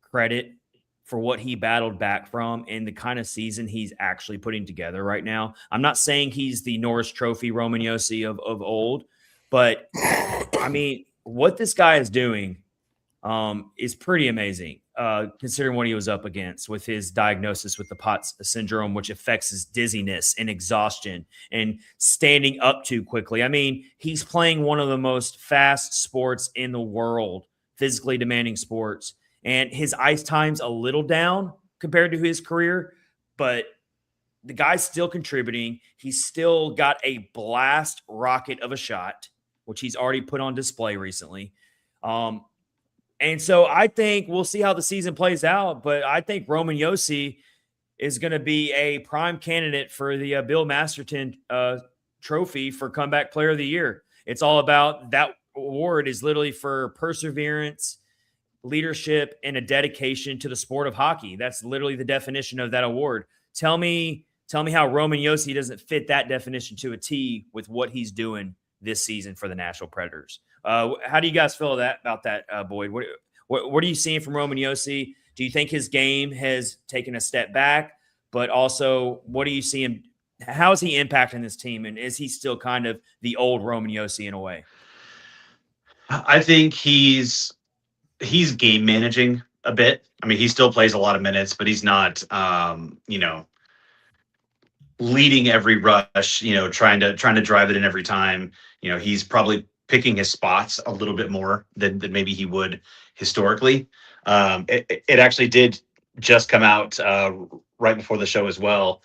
credit for what he battled back from and the kind of season he's actually putting together right now. I'm not saying he's the Norris Trophy Roman Josi of old, but I mean, what this guy is doing is pretty amazing, considering what he was up against with his diagnosis with the POTS syndrome, which affects his dizziness and exhaustion and standing up too quickly. I mean, he's playing one of the most fast sports in the world, physically demanding sports, and his ice time's a little down compared to his career, but the guy's still contributing. He's still got a blast rocket of a shot, which he's already put on display recently. And so I think we'll see how the season plays out, but I think Roman Josi is going to be a prime candidate for the Bill Masterton trophy for comeback player of the year. It's all about that award is literally for perseverance, leadership, and a dedication to the sport of hockey. That's literally the definition of that award. Tell me how Roman Josi doesn't fit that definition to a T with what he's doing this season for the Nashville Predators. How do you guys feel about that, Boyd? What are you seeing from Roman Josi? Do you think his game has taken a step back? But also, what are you seeing? How is he impacting this team? And is he still kind of the old Roman Josi in a way? I think he's game managing a bit. I mean, he still plays a lot of minutes, but he's not, leading every rush, trying to drive it in every time. He's probably picking his spots a little bit more than maybe he would historically. It actually did just come out right before the show as well.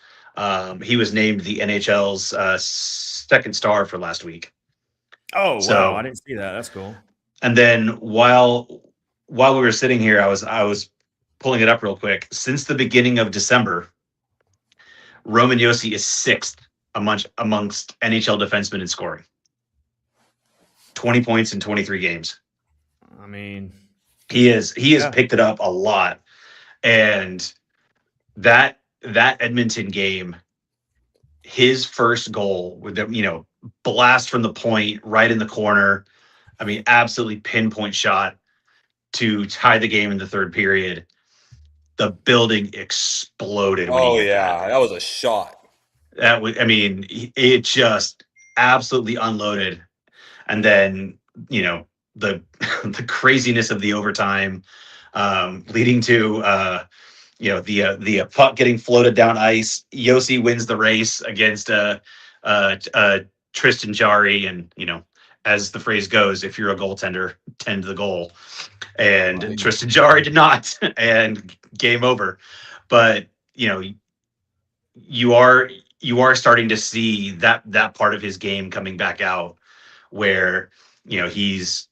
He was named the NHL's second star for last week. Oh, wow. I didn't see that. That's cool. And then while we were sitting here, I was pulling it up real quick. Since the beginning of December, Roman Josi is sixth amongst NHL defensemen in scoring. 20 points in 23 games. I mean, he has picked it up a lot. And that Edmonton game, his first goal with the, blast from the point right in the corner. I mean, absolutely pinpoint shot to tie the game in the third period. The building exploded. Oh yeah, that was a shot. It just absolutely unloaded. And then, the craziness of the overtime, leading to the puck getting floated down ice. Josi wins the race against Tristan Jarry, and as the phrase goes, if you're a goaltender, tend to the goal. And right. Tristan Jarry did not, and game over. But you are starting to see that part of his game coming back out, where he's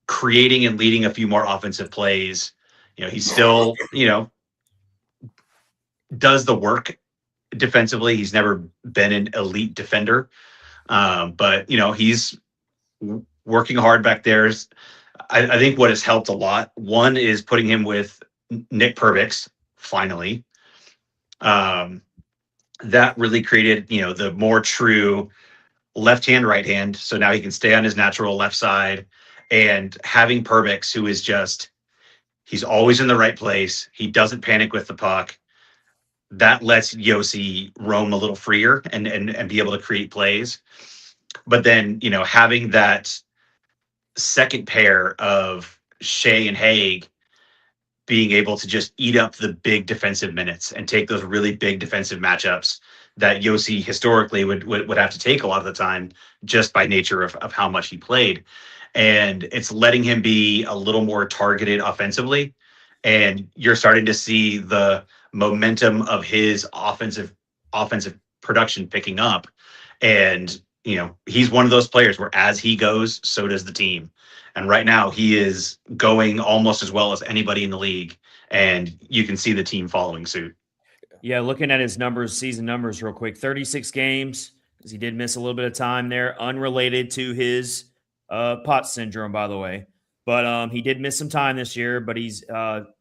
creating and leading a few more offensive plays. He's still does the work defensively. He's never been an elite defender, but he's working hard back there. I think what has helped a lot, one is putting him with Nick Perbix finally. That really created the more true left hand, right hand. So now he can stay on his natural left side, and having Perbix, who is he's always in the right place. He doesn't panic with the puck. That lets Josi roam a little freer and be able to create plays. But then, having that second pair of Shea and Haig being able to just eat up the big defensive minutes and take those really big defensive matchups that Josi historically would have to take a lot of the time, just by nature of how much he played. And it's letting him be a little more targeted offensively. And you're starting to see the momentum of his offensive production picking up. And, he's one of those players where as he goes, so does the team. And right now he is going almost as well as anybody in the league. And you can see the team following suit. Yeah, looking at his numbers, season numbers real quick, 36 games, because he did miss a little bit of time there, unrelated to his POTS syndrome, by the way. But he did miss some time this year, but he's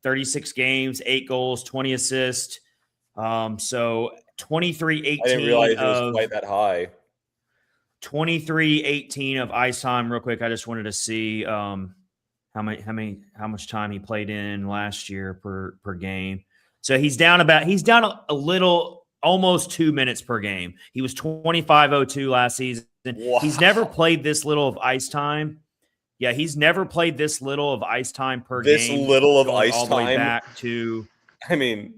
36 games, 8 goals, 20 assists. So 23-18. I didn't realize it was quite that high. 23-18 of ice time. Real quick, I just wanted to see how much time he played in last year per game. So he's down a little, almost 2 minutes per game. He was 25.02 last season. Wow. He's never played this little of ice time. Yeah, he's never played this little of ice time per game. This little of ice all the time? way back to...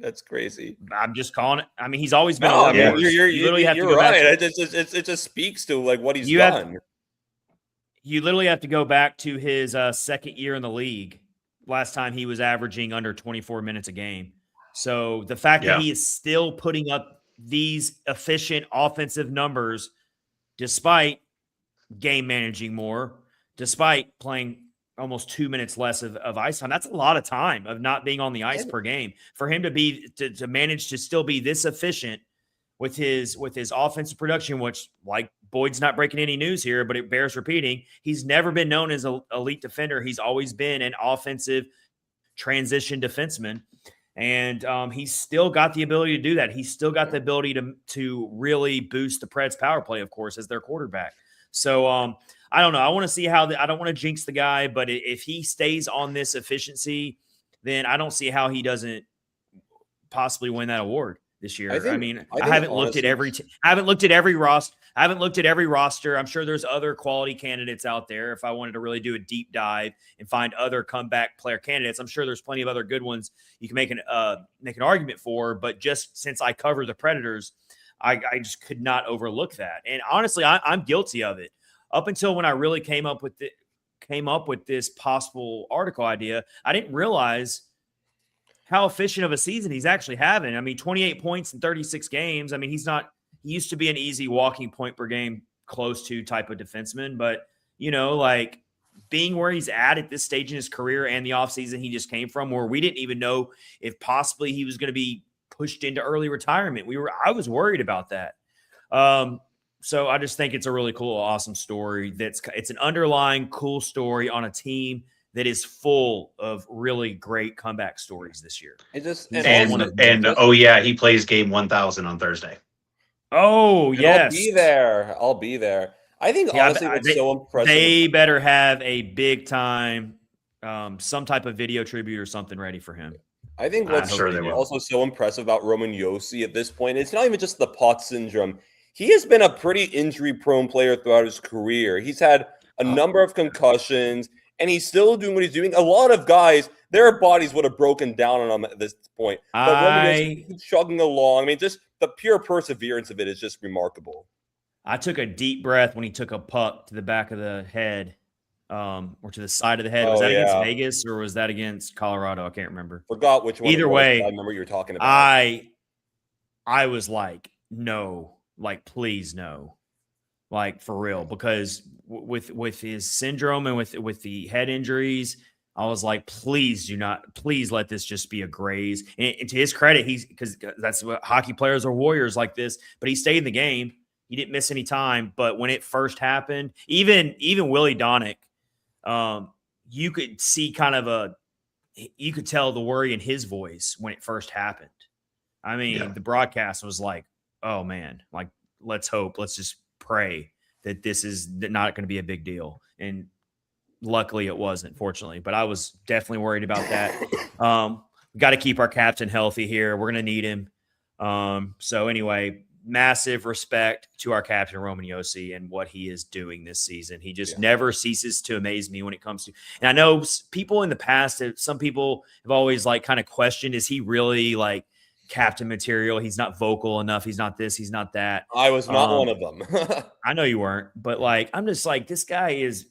that's crazy. I'm just calling it. He's always been. You literally have to go right. It just speaks to what he's done. You literally have to go back to his second year in the league. Last time he was averaging under 24 minutes a game. So the fact that he is still putting up these efficient offensive numbers, despite game managing more, despite playing almost 2 minutes less of ice time. That's a lot of time of not being on the ice per game. For him to manage to still be this efficient with his offensive production, which, like, Boyd's not breaking any news here, but it bears repeating. He's never been known as an elite defender. He's always been an offensive transition defenseman. And he's still got the ability to do that. He's still got the ability to really boost the Preds power play, of course, as their quarterback. So I don't know. I want to see how I don't want to jinx the guy, but if he stays on this efficiency, then I don't see how he doesn't possibly win that award this year. I haven't looked at every roster. I haven't looked at every roster. I'm sure there's other quality candidates out there. If I wanted to really do a deep dive and find other comeback player candidates, I'm sure there's plenty of other good ones you can make an argument for. But just since I cover the Predators, I just could not overlook that. And honestly, I'm guilty of it. Up until when I really came up with this possible article idea, I didn't realize how efficient of a season he's actually having. I mean, 28 points in 36 games. I mean, he used to be an easy walking point per game close to type of defenseman, but like being where he's at this stage in his career and the offseason he just came from, where we didn't even know if possibly he was going to be pushed into early retirement. I was worried about that. So I just think it's a really cool, awesome story. It's an underlying cool story on a team that is full of really great comeback stories this year. He plays game 1,000 on Thursday. Oh, yes. I'll be there. I think honestly, what's so impressive. They better have a big time, some type of video tribute or something ready for him. I think what's also so impressive about Roman Josi at this point, it's not even just the pot syndrome. He has been a pretty injury-prone player throughout his career. He's had a number of concussions, and he's still doing what he's doing. A lot of guys, their bodies would have broken down on him at this point. But Roman Josi keeps chugging along. I mean, just the pure perseverance of it is just remarkable. I took a deep breath when he took a puck to the back of the head, or to the side of the head. Was that against Vegas or was that against Colorado? I can't remember. Forgot which one. Either way, I remember what you were talking about. I was like, no. Like, please no, like for real, because with his syndrome and with the head injuries, I was like, please let this just be a graze. And to his credit, because that's what hockey players are, warriors like this, but he stayed in the game. He didn't miss any time. But when it first happened, even Willie Donick, you could see you could tell the worry in his voice when it first happened. I mean, the broadcast was like, oh man, like, let's just pray that this is not going to be a big deal. And luckily it wasn't, fortunately, but I was definitely worried about that. We got to keep our captain healthy here. We're going to need him. So anyway, massive respect to our captain, Roman Josi, and what he is doing this season. He just never ceases to amaze me when it comes to, and I know people in the past, some people have always like kind of questioned, is he really like captain material? He's not vocal enough. He's not this. He's not that. I was not one of them. I know you weren't, but like, I'm just like, this guy is,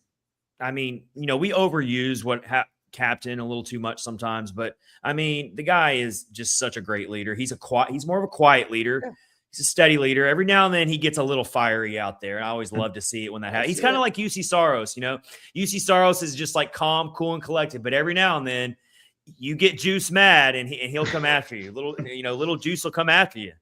I mean, we overuse captain a little too much sometimes, but I mean, the guy is just such a great leader. He's more of a quiet leader. Yeah. He's a steady leader. Every now and then he gets a little fiery out there. And I always love to see it when that happens. He's kind of like UC Saros, UC Saros is just like calm, cool, and collected, but every now and then you get Juice mad and he'll come after you. Little Juice will come after you,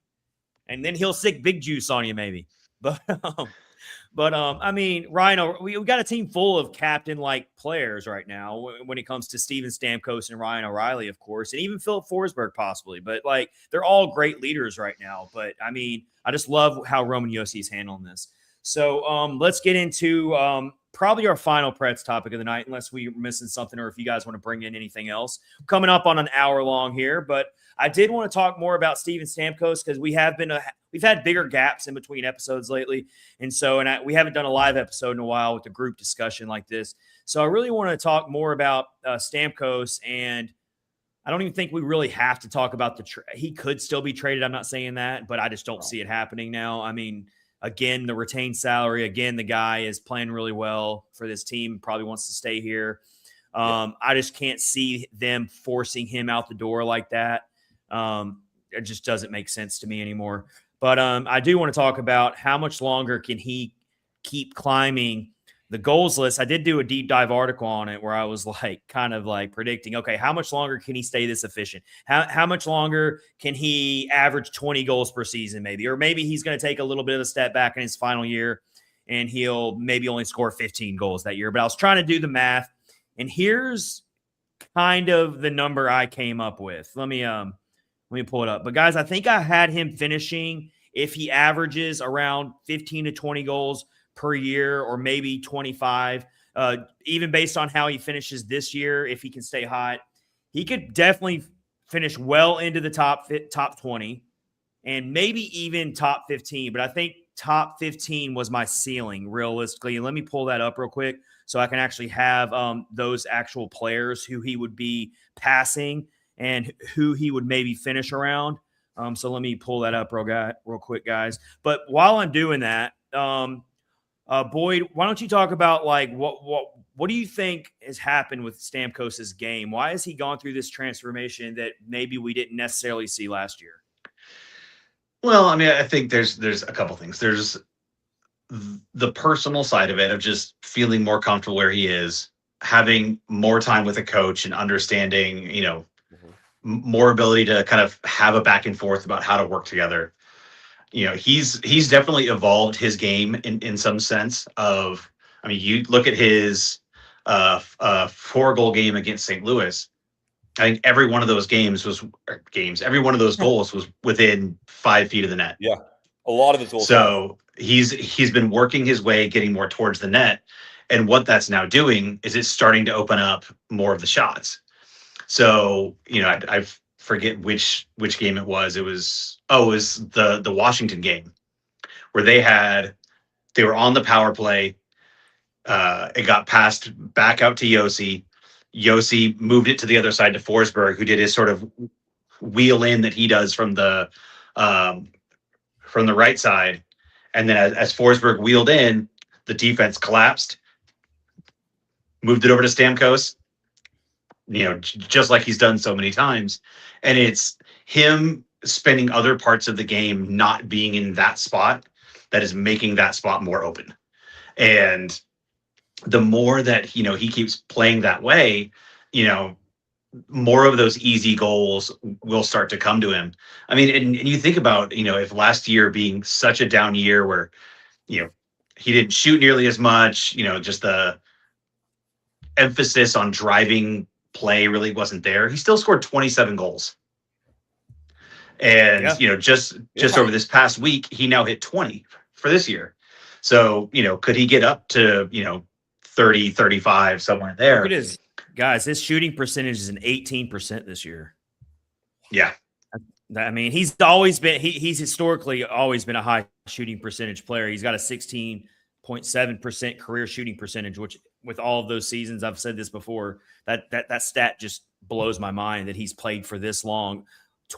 and then he'll sick Big Juice on you maybe. But I mean, Ryan, we got a team full of captain-like players right now when it comes to Steven Stamkos and Ryan O'Reilly, of course, and even Philip Forsberg possibly. But like, they're all great leaders right now. But I mean, I just love how Roman Josi is handling this. So let's get into probably our final Preds topic of the night, unless we're missing something or if you guys want to bring in anything else. Coming up on an hour long here, but I did want to talk more about Steven Stamkos because we've had bigger gaps in between episodes lately. And so, we haven't done a live episode in a while with a group discussion like this. So I really want to talk more about Stamkos, and I don't even think we really have to talk about he could still be traded. I'm not saying that, but I just don't see it happening now. I mean, again, the retained salary. Again, the guy is playing really well for this team. Probably wants to stay here. I just can't see them forcing him out the door like that. It just doesn't make sense to me anymore. But I do want to talk about how much longer can he keep climbing the goals list, I did do a deep dive article on it where I was like kind of like predicting, okay, how much longer can he stay this efficient? How much longer can he average 20 goals per season maybe? Or maybe he's going to take a little bit of a step back in his final year and he'll maybe only score 15 goals that year. But I was trying to do the math, and here's kind of the number I came up with. Let me pull it up. But guys, I think I had him finishing, if he averages around 15 to 20 goals per year, or maybe 25, even based on how he finishes this year, if he can stay hot, he could definitely finish well into the top 20 and maybe even top 15. But I think top 15 was my ceiling realistically. And let me pull that up real quick so I can actually have those actual players who he would be passing and who he would maybe finish around. So let me pull that up real quick, guys. But while I'm doing that, Boyd, why don't you talk about like what do you think has happened with Stamkos's game? Why has he gone through this transformation that maybe we didn't necessarily see last year? Well, I mean, I think there's a couple things. There's the personal side of it, of just feeling more comfortable where he is, having more time with a coach and understanding, more ability to kind of have a back and forth about how to work together. He's definitely evolved his game in some sense of, I mean, you look at his 4-goal game against St. Louis. I think every one of those every one of those goals was within 5 feet of the net. Yeah. A lot of his goals. So he's been working his way, getting more towards the net. And what that's now doing is it's starting to open up more of the shots. So, I forget which game it was. It was the Washington game where they were on the power play. It got passed back out to Josi. Josi moved it to the other side to Forsberg, who did his sort of wheel in that he does from the right side. And then as Forsberg wheeled in, the defense collapsed, moved it over to Stamkos, just like he's done so many times. And it's him spending other parts of the game not being in that spot that is making that spot more open. And the more that, he keeps playing that way, more of those easy goals will start to come to him. I mean, and you think about, if last year being such a down year where, he didn't shoot nearly as much, just the emphasis on driving play really wasn't there. He still scored 27 goals. And, just over this past week, he now hit 20 for this year. So, could he get up to, 30, 35, somewhere there? Look at his shooting percentage is an 18% this year. Yeah. I mean, he's historically always been a high shooting percentage player. He's got a 16.7% career shooting percentage, which with all of those seasons, I've said this before, that stat just blows my mind that he's played for this long,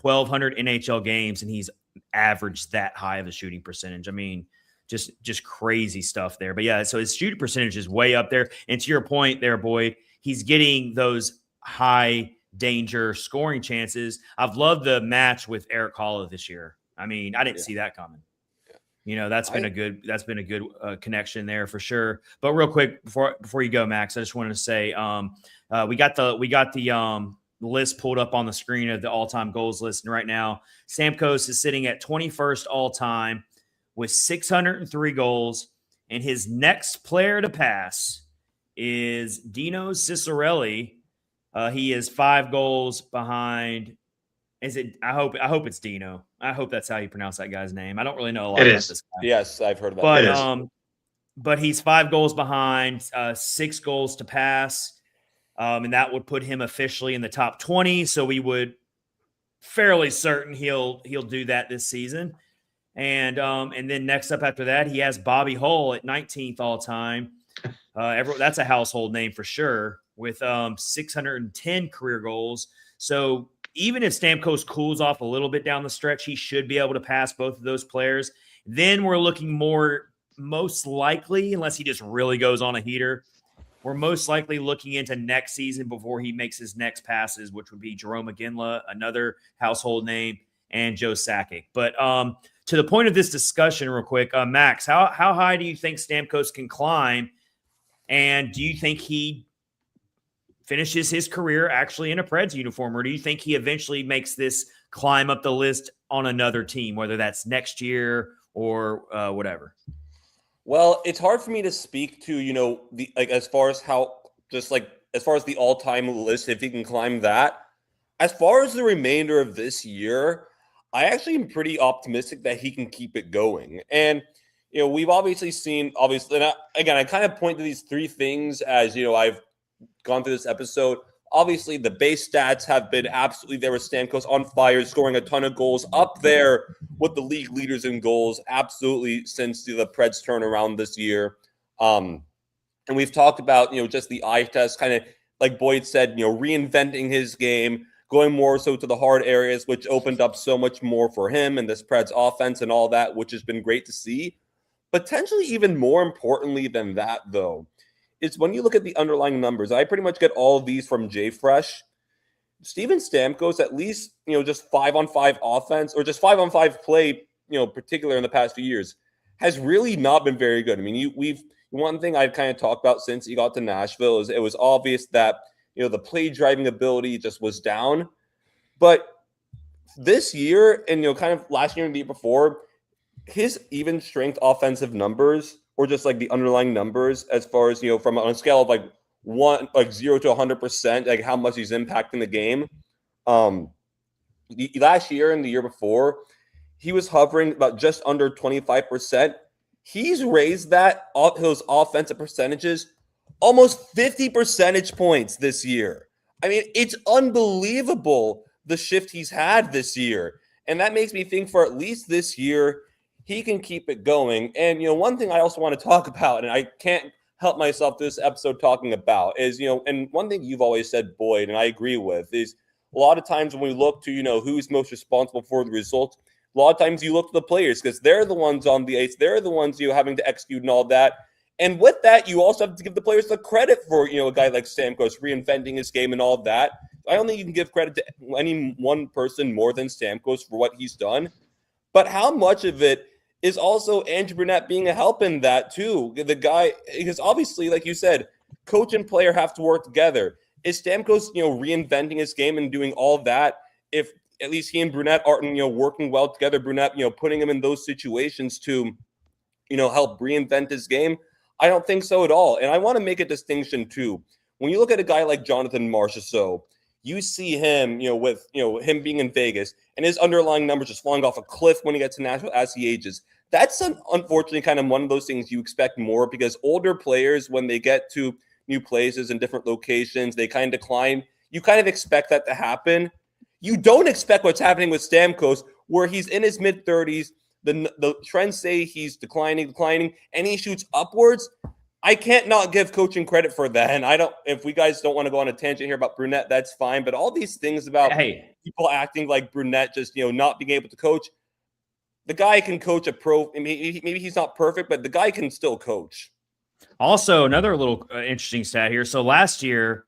1,200 NHL games, and he's averaged that high of a shooting percentage. I mean, just crazy stuff there. But yeah, so his shooting percentage is way up there. And to your point there, Boyd, he's getting those high danger scoring chances. I've loved the match with Eric Holla this year. I mean, I didn't see that coming. That's been a good connection there for sure. But real quick before you go, Max, I just wanted to say we got the list pulled up on the screen of the all-time goals list, and right now Stamkos is sitting at 21st all-time with 603 goals, and his next player to pass is Dino Ciccarelli. He is 5 goals behind. Is it? I hope it's Dino. I hope that's how you pronounce that guy's name. I don't really know a lot about this guy. Yes, I've heard about that. But he's 5 goals behind, 6 goals to pass, and that would put him officially in the top 20. So we would fairly certain he'll do that this season. And then next up after that, he has Bobby Hull at 19th all time. That's a household name for sure, with 610 career goals. So even if Stamkos cools off a little bit down the stretch, he should be able to pass both of those players. Then we're looking most likely, unless he just really goes on a heater, we're most likely looking into next season before he makes his next passes, which would be Jerome McGinley, another household name, and Joe Sakic. But to the point of this discussion real quick, Max, how high do you think Stamkos can climb And do you think he finishes his career actually in a Preds uniform, or do you think he eventually makes this climb up the list on another team, whether that's next year or whatever? Well, it's hard for me to speak to, as far as as far as the all-time list, if he can climb that. As far as the remainder of this year, I actually am pretty optimistic that he can keep it going. And, we've obviously seen, and I kind of point to these three things as, I've gone through this episode. Obviously, the base stats have been absolutely there with Stamkos on fire, scoring a ton of goals, up there with the league leaders in goals, absolutely, since the Preds turnaround this year. And we've talked about, just the eye test, kind of like Boyd said, reinventing his game, going more so to the hard areas, which opened up so much more for him and this Preds offense and all that, which has been great to see. Potentially even more importantly than that, though, is when you look at the underlying numbers. I pretty much get all of these from JFresh. Steven Stamkos, at least, just 5-on-5 offense or just 5-on-5 play, particular in the past few years, has really not been very good. I mean, one thing I've kind of talked about since he got to Nashville is it was obvious that, the play driving ability just was down. But this year and, kind of last year and the year before, his even strength offensive numbers, or just like the underlying numbers, as far as, from on a scale of like 0 to 100%, like how much he's impacting the game. Last year and the year before, he was hovering about just under 25%. He's raised those offensive percentages almost 50 percentage points this year. I mean, it's unbelievable the shift he's had this year. And that makes me think for at least this year, he can keep it going. And, one thing I also want to talk about, and I can't help myself this episode talking about, is, and one thing you've always said, Boyd, and I agree with, is a lot of times when we look to, who's most responsible for the results, a lot of times you look to the players because they're the ones on the ice. They're the ones, having to execute and all that. And with that, you also have to give the players the credit for, a guy like Stamkos reinventing his game and all that. I don't think you can give credit to any one person more than Stamkos for what he's done. But how much of it is also Andrew Brunette being a help in that too? The guy, because obviously, like you said, coach and player have to work together. Is Stamkos, reinventing his game and doing all that? If at least he and Brunette aren't, working well together, Brunette, putting him in those situations to, help reinvent his game, I don't think so at all. And I want to make a distinction too. When you look at a guy like Jonathan Marchessault, you see him, with, him being in Vegas and his underlying numbers just falling off a cliff when he gets to Nashville as he ages. That's unfortunately kind of one of those things you expect more, because older players, when they get to new places and different locations, they kind of decline. You kind of expect that to happen. You don't expect what's happening with Stamkos, where he's in his mid-30s. The trends say he's declining, and he shoots upwards. I can't not give coaching credit for that. And if we guys don't want to go on a tangent here about Brunette, that's fine. But all these things about people acting like Brunette, just, not being able to coach. The guy can coach a pro. I mean, maybe he's not perfect, but the guy can still coach. Also, another little interesting stat here. So last year,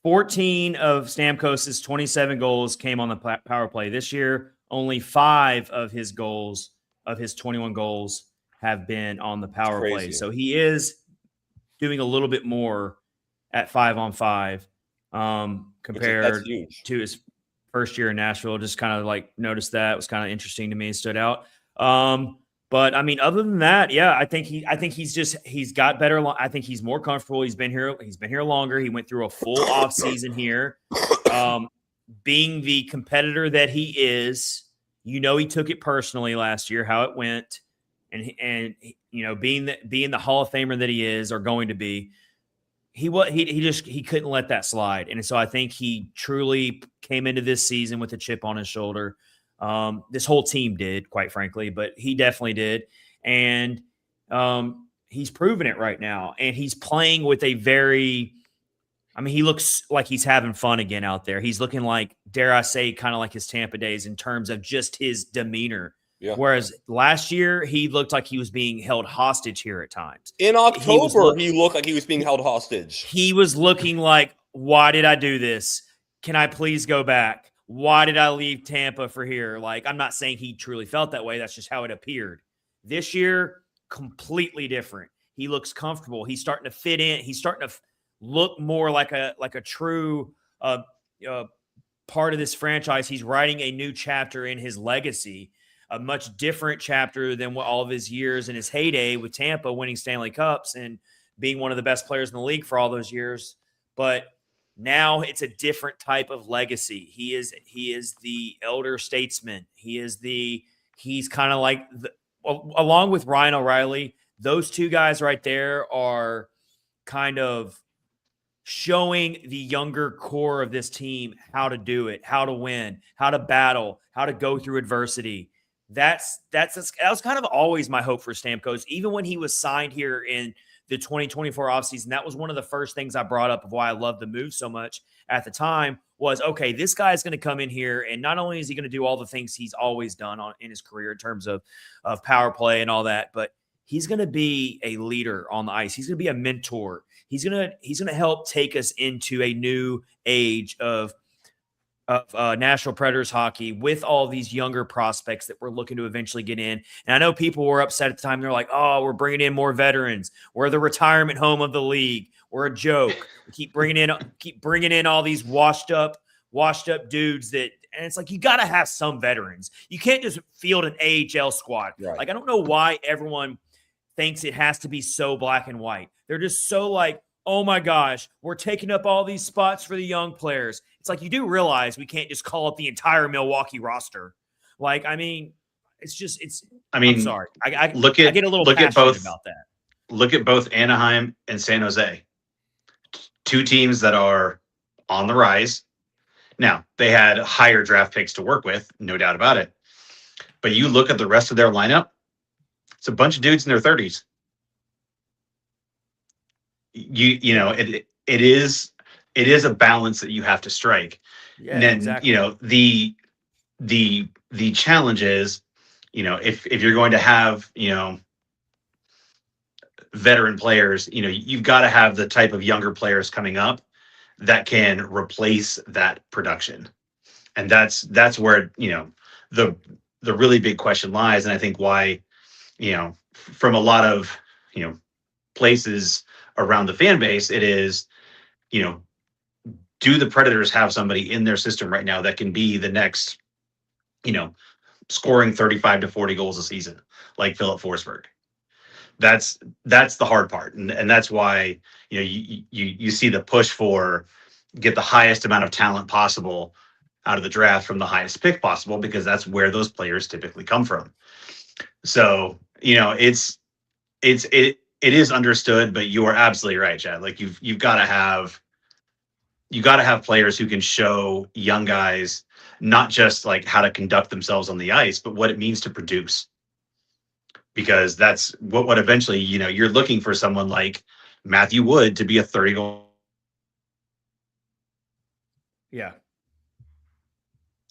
14 of Stamkos's 27 goals came on the power play. This year, only 5 of his 21 goals have been on the power play. So he is doing a little bit more at 5-on-5 compared to his first year in Nashville. Just kind of like noticed that. It was kind of interesting to me. It stood out. But I mean, other than that, yeah, I think he's got better. I think he's more comfortable. He's been here longer. He went through a full off season here. Being the competitor that he is, he took it personally last year, how it went. And being the Hall of Famer that he is, or going to be, he couldn't let that slide. And so I think he truly came into this season with a chip on his shoulder. This whole team did, quite frankly, but he definitely did. And he's proven it right now. And he's playing with he looks like he's having fun again out there. He's looking like, dare I say, kind of like his Tampa days in terms of just his demeanor. Yeah. Whereas last year, he looked like he was being held hostage here at times. In October, he looked like he was being held hostage. He was looking like, why did I do this? Can I please go back? Why did I leave Tampa for here? Like, I'm not saying he truly felt that way. That's just how it appeared. This year, completely different. He looks comfortable. He's starting to fit in. He's starting to look more like a true part of this franchise. He's writing a new chapter in his legacy, a much different chapter than what all of his years in his heyday with Tampa, winning Stanley Cups and being one of the best players in the league for all those years. But now it's a different type of legacy. He is the elder statesman. He's kind of like along with Ryan O'Reilly, those two guys right there are kind of showing the younger core of this team how to do it, how to win, how to battle, how to go through adversity. That was kind of always my hope for Stamkos. Even when he was signed here in the 2024 offseason, that was one of the first things I brought up of why I loved the move so much at the time was, okay, this guy's going to come in here, and not only is he going to do all the things he's always done in his career in terms of power play and all that, but he's going to be a leader on the ice. He's going to be a mentor. He's going to help take us into a new age of Nashville Predators hockey with all these younger prospects that we're looking to eventually get in. And I know people were upset at the time. They're like, oh, we're bringing in more veterans. We're the retirement home of the league. We're a joke. We keep bringing in all these washed up dudes and it's like, you got to have some veterans. You can't just field an AHL squad. Right. Like, I don't know why everyone thinks it has to be so black and white. They're just so like, oh my gosh, we're taking up all these spots for the young players. It's like, you do realize we can't just call up the entire Milwaukee roster. Like, I mean, I'm sorry. I get a little passionate about that. Look at both Anaheim and San Jose. Two teams that are on the rise. Now, they had higher draft picks to work with, no doubt about it. But you look at the rest of their lineup, it's a bunch of dudes in their 30s. It is a balance that you have to strike. Yeah, and then, exactly. The challenge is, if you're going to have, veteran players, you've got to have the type of younger players coming up that can replace that production. And that's where, the really big question lies. And I think why, from a lot of, places around the fan base, it is, do the Predators have somebody in their system right now that can be the next, scoring 35 to 40 goals a season, like Philip Forsberg? That's the hard part. And that's why, you see the push for get the highest amount of talent possible out of the draft from the highest pick possible, because that's where those players typically come from. So, it is understood, but you are absolutely right, Chad. Like you've got to have players who can show young guys not just like how to conduct themselves on the ice, but what it means to produce. Because that's what eventually, you're looking for someone like Matthew Wood to be a 30-goal. Yeah.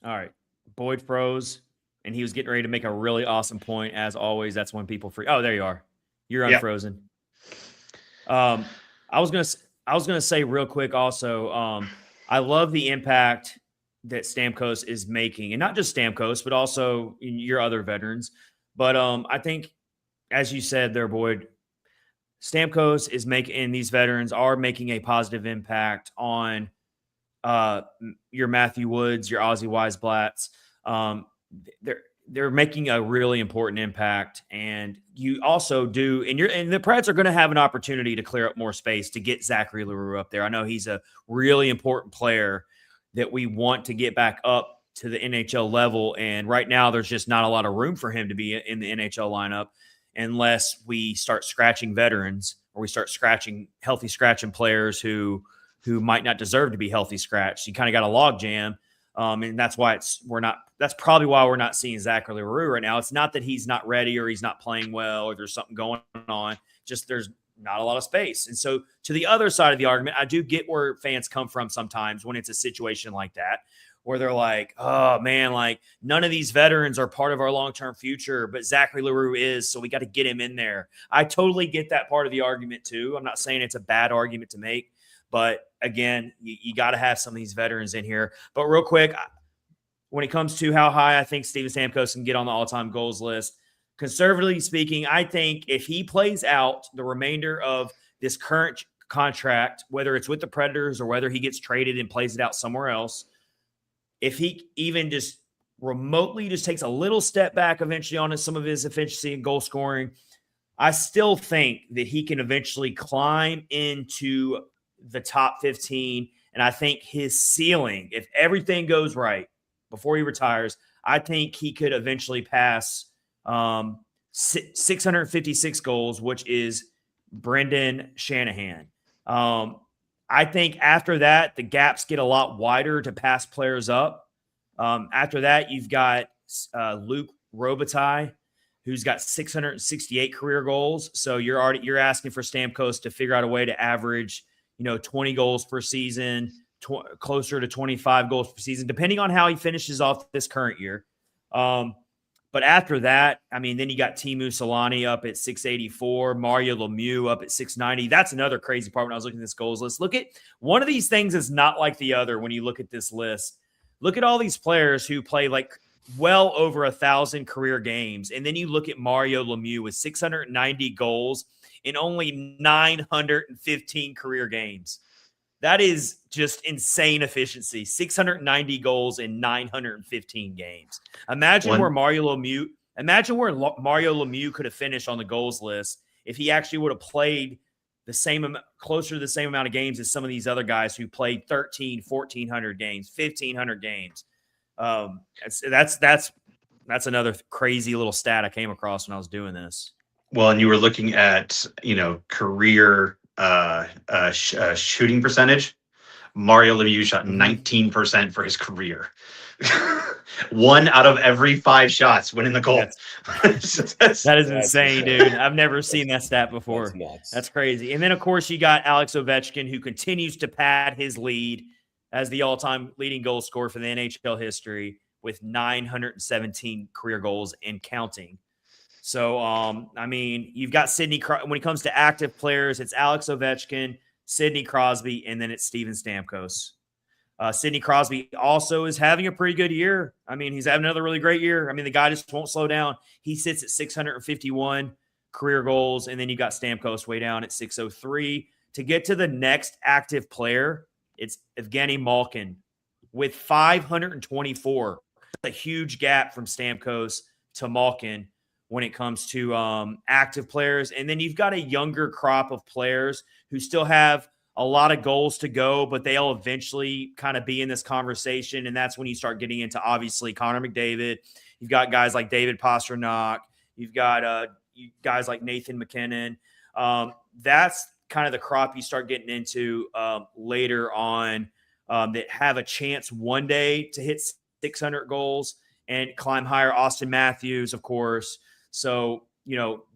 All right. Boyd froze, and he was getting ready to make a really awesome point. As always, that's when people freak. Oh, there you are. You're unfrozen. I was gonna say real quick also, I love the impact that Stamkos is making, and not just Stamkos, but also your other veterans. But I think, as you said there, Boyd, Stamkos is making, these veterans are making a positive impact on your Matthew Woods, your Ozzy Weisblatts. They're making a really important impact, and you also do, and the Preds are going to have an opportunity to clear up more space to get Zachary Leroux up there. I know he's a really important player that we want to get back up to the NHL level, and right now there's just not a lot of room for him to be in the NHL lineup unless we start scratching veterans, or we start healthy scratching players who might not deserve to be healthy scratched. You kind of got a log jam. And that's why that's probably why we're not seeing Zachary Leroux right now. It's not that he's not ready or he's not playing well or there's something going on. Just there's not a lot of space. And so to the other side of the argument, I do get where fans come from sometimes when it's a situation like that, where they're like, oh man, like none of these veterans are part of our long-term future, but Zachary Leroux is, so we got to get him in there. I totally get that part of the argument too. I'm not saying it's a bad argument to make, but again, you got to have some of these veterans in here. But real quick, when it comes to how high I think Steven Stamkos can get on the all-time goals list, conservatively speaking, I think if he plays out the remainder of this current contract, whether it's with the Predators or whether he gets traded and plays it out somewhere else, if he even just remotely just takes a little step back eventually on some of his efficiency and goal scoring, I still think that he can eventually climb into the top 15. And I think his ceiling, if everything goes right before he retires, I think he could eventually pass 656 goals, which is Brendan Shanahan. I think after that, the gaps get a lot wider to pass players up. After that, you've got Luke Robitaille, who's got 668 career goals. So you're asking for Stamkos to figure out a way to average, 20 goals per season, closer to 25 goals per season, depending on how he finishes off this current year. But after that, then you got Teemu Selanne up at 684, Mario Lemieux up at 690. That's another crazy part when I was looking at this goals list. Look at one of these things is not like the other when you look at this list. Look at all these players who play like well over 1,000 career games. And then you look at Mario Lemieux with 690 goals in only 915 career games. That is just insane efficiency. 690 goals in 915 games. Imagine where Mario Lemieux could have finished on the goals list if he actually would have played the same, closer to the same amount of games as some of these other guys who played 1,400 games, 1,500 games. That's another crazy little stat I came across when I was doing this. Well, and you were looking at, career shooting percentage. Mario Lemieux shot 19% for his career. 1 out of every 5 shots went in the goal. That is insane, dude. I've never seen that stat before. That's crazy. And then, of course, you got Alex Ovechkin, who continues to pad his lead as the all-time leading goal scorer for the NHL history with 917 career goals and counting. So, you've got Sidney. When it comes to active players, it's Alex Ovechkin, Sidney Crosby, and then it's Steven Stamkos. Sidney Crosby also is having a pretty good year. He's having another really great year. The guy just won't slow down. He sits at 651 career goals, and then you got Stamkos way down at 603. To get to the next active player, it's Evgeny Malkin with 524. That's a huge gap from Stamkos to Malkin when it comes to active players. And then you've got a younger crop of players who still have a lot of goals to go, but they'll eventually kind of be in this conversation. And that's when you start getting into, obviously, Connor McDavid. You've got guys like David Pastrnak. You've got guys like Nathan McKinnon. That's kind of the crop you start getting into later on that have a chance one day to hit 600 goals and climb higher. Austin Matthews, of course. So,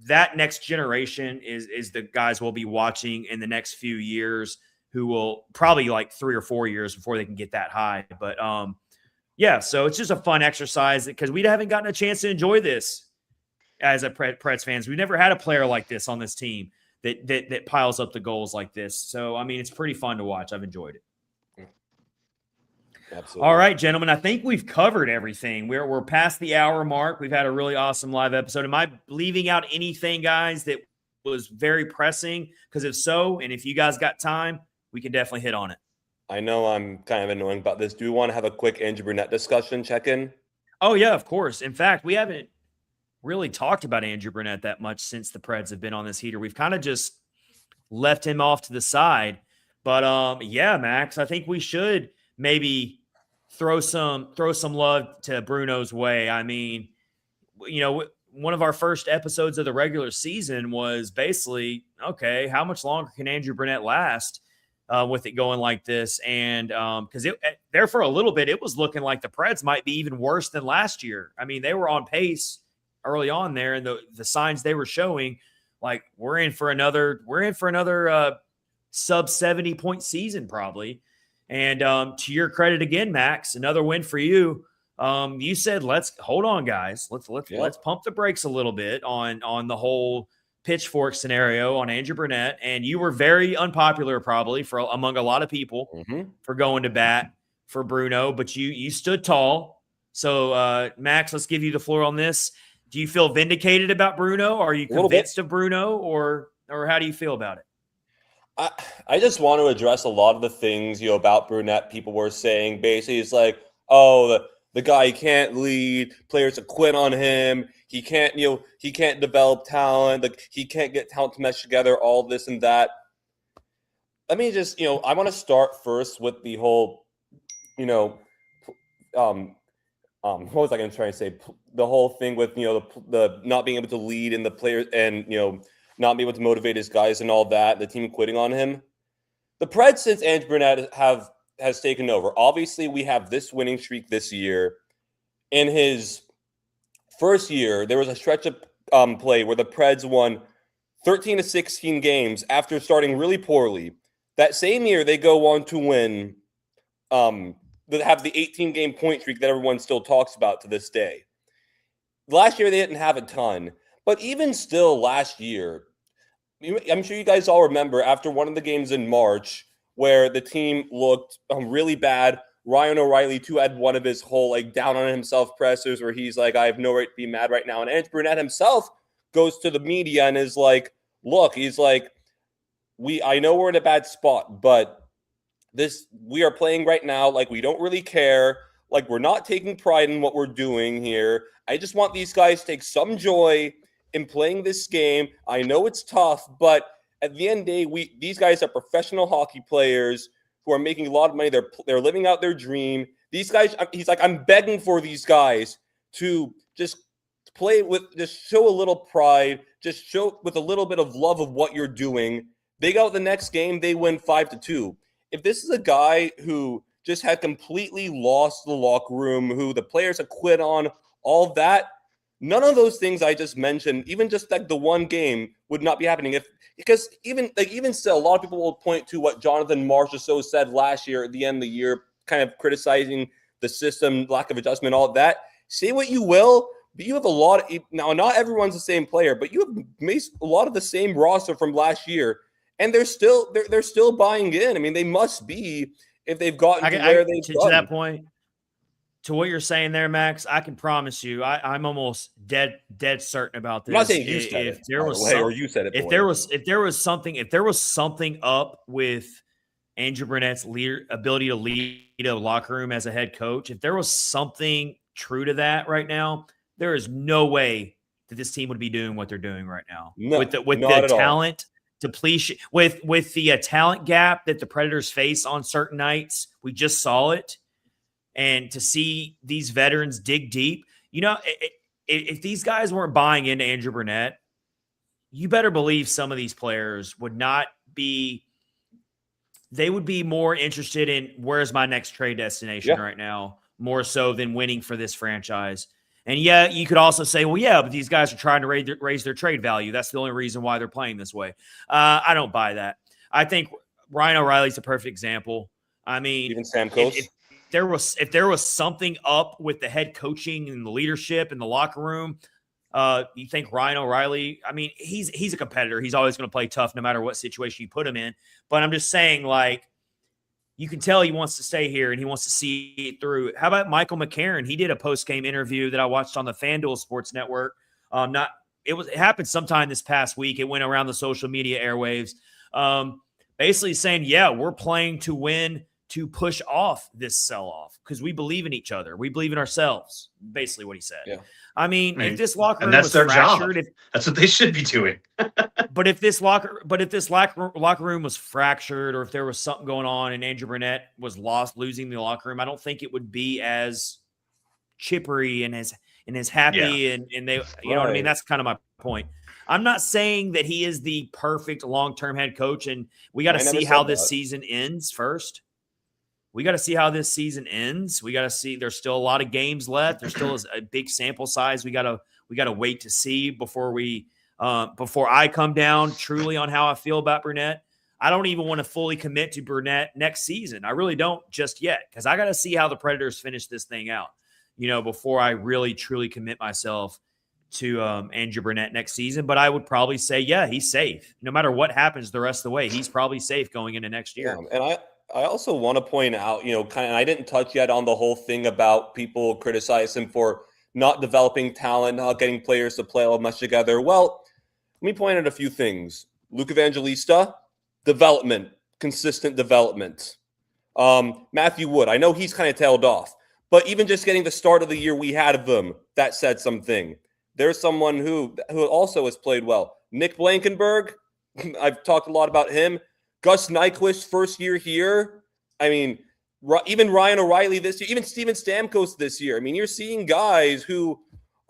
that next generation is the guys we'll be watching in the next few years, who will probably like 3 or 4 years before they can get that high. But so it's just a fun exercise because we haven't gotten a chance to enjoy this as a Preds fans. We've never had a player like this on this team that piles up the goals like this. So, it's pretty fun to watch. I've enjoyed it. Absolutely. All right, gentlemen, I think we've covered everything. We're past the hour mark. We've had a really awesome live episode. Am I leaving out anything, guys, that was very pressing? Because if so, and if you guys got time, we can definitely hit on it. I know I'm kind of annoying about this. Do we want to have a quick Andrew Brunette discussion check-in? Oh, yeah, of course. In fact, we haven't really talked about Andrew Brunette that much since the Preds have been on this heater. We've kind of just left him off to the side. But, Max, I think we should maybe throw some love to Bruno's way. One of our first episodes of the regular season was basically, okay, how much longer can Andrew Brunette last with it going like this? And because there for a little bit, it was looking like the Preds might be even worse than last year. They were on pace early on there, and the signs they were showing, like we're in for another sub 70-point season probably. And to your credit again, Max, another win for you. You said, let's hold on, guys. Let's pump the brakes a little bit on the whole pitchfork scenario on Andrew Brunette. And you were very unpopular probably among a lot of people for going to bat for Bruno, but you stood tall. So Max, let's give you the floor on this. Do you feel vindicated about Bruno? Are you A little bit. convinced of Bruno, or how do you feel about it? I just want to address a lot of the things, about Brunette people were saying. Basically, it's like, oh, the guy can't lead, players to quit on him. He can't, he can't develop talent. Like, he can't get talent to mesh together, all this and that. Let me just, I want to start first with the whole, what was I going to try and say? The whole thing with, the not being able to lead and the players and, not being able to motivate his guys and all that, the team quitting on him. The Preds, since Andrew Brunette has taken over, obviously we have this winning streak this year. In his first year, there was a stretch of play where the Preds won 13 to 16 games after starting really poorly. That same year, they go on to win, they have the 18-game point streak that everyone still talks about to this day. Last year, they didn't have a ton. But even still last year, I'm sure you guys all remember after one of the games in March where the team looked really bad. Ryan O'Reilly, too, had one of his whole down on himself pressers where he's like, I have no right to be mad right now. And Andrew Brunette himself goes to the media and is like, look, he's like, I know we're in a bad spot, but we are playing right now like we don't really care. Like, we're not taking pride in what we're doing here. I just want these guys to take some joy in playing this game. I know it's tough, but at the end of the day, these guys are professional hockey players who are making a lot of money. They're living out their dream. These guys, he's like, I'm begging for these guys to just show a little pride, just show with a little bit of love of what you're doing. They go the next game, they win 5-2. If this is a guy who just had completely lost the locker room, who the players have quit on, all that, none of those things I just mentioned, even just the one game, would not be happening. Because even still, a lot of people will point to what Jonathan Marchessault said last year at the end of the year, kind of criticizing the system, lack of adjustment, all that. Say what you will, but you have a lot of, now not everyone's the same player, but you have a lot of the same roster from last year, and they're still buying in. I mean, they must be if they've gotten to where they've gotten. To that point. To what you're saying there, Max, I can promise you, I'm almost dead certain about this. I'm not saying you said it, or you said it. If there was something up with Andrew Brunette's ability to lead a locker room as a head coach, if there was something true to that right now, there is no way that this team would be doing what they're doing right now. No, with the talent depletion, with the talent gap that the Predators face on certain nights, we just saw it. And to see these veterans dig deep, if these guys weren't buying into Andrew Brunette, you better believe some of these players would not be – they would be more interested in where's my next trade destination right now, more so than winning for this franchise. And, yeah, you could also say, well, yeah, but these guys are trying to raise their trade value. That's the only reason why they're playing this way. I don't buy that. I think Ryan O'Reilly's a perfect example. I mean – even Stamkos? If there was something up with the head coaching and the leadership in the locker room, you think Ryan O'Reilly, I mean, he's a competitor. He's always going to play tough no matter what situation you put him in. But I'm just saying, you can tell he wants to stay here and he wants to see it through. How about Michael McCarron? He did a post-game interview that I watched on the FanDuel Sports Network. It happened sometime this past week. It went around the social media airwaves, basically saying, yeah, we're playing to win, to push off this sell-off because we believe in each other. We believe in ourselves, basically what he said. Yeah. I mean, if this locker room was fractured, job. That's what they should be doing. But if this locker room was fractured, or if there was something going on and Andrew Brunette was losing the locker room, I don't think it would be as chippery and as happy and they, you know what I mean? That's kind of my point. I'm not saying that he is the perfect long-term head coach, and we got to see how this season ends first. We got to see how this season ends. We got to see. There's still a lot of games left. There's still a big sample size. We got to wait to see before I come down truly on how I feel about Brunette. I don't even want to fully commit to Brunette next season. I really don't just yet, because I got to see how the Predators finish this thing out, before I really truly commit myself to Andrew Brunette next season. But I would probably say, yeah, he's safe. No matter what happens the rest of the way, he's probably safe going into next year. Yeah, and I also want to point out, and I didn't touch yet on the whole thing about people criticize him for not developing talent, not getting players to play all much together. Well, let me point out a few things. Luke Evangelista, development, consistent development. Matthew Wood, I know he's kind of tailed off, but even just getting the start of the year we had of them, that said something. There's someone who also has played well. Nick Blankenberg, I've talked a lot about him. Gus Nyquist, first year here. I mean, even Ryan O'Reilly this year, even Steven Stamkos this year. I mean, you're seeing guys who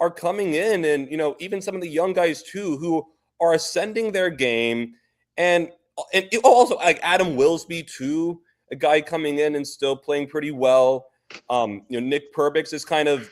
are coming in and, even some of the young guys too, who are ascending their game. And also like Adam Wilsby too, a guy coming in and still playing pretty well. Nick Perbix is kind of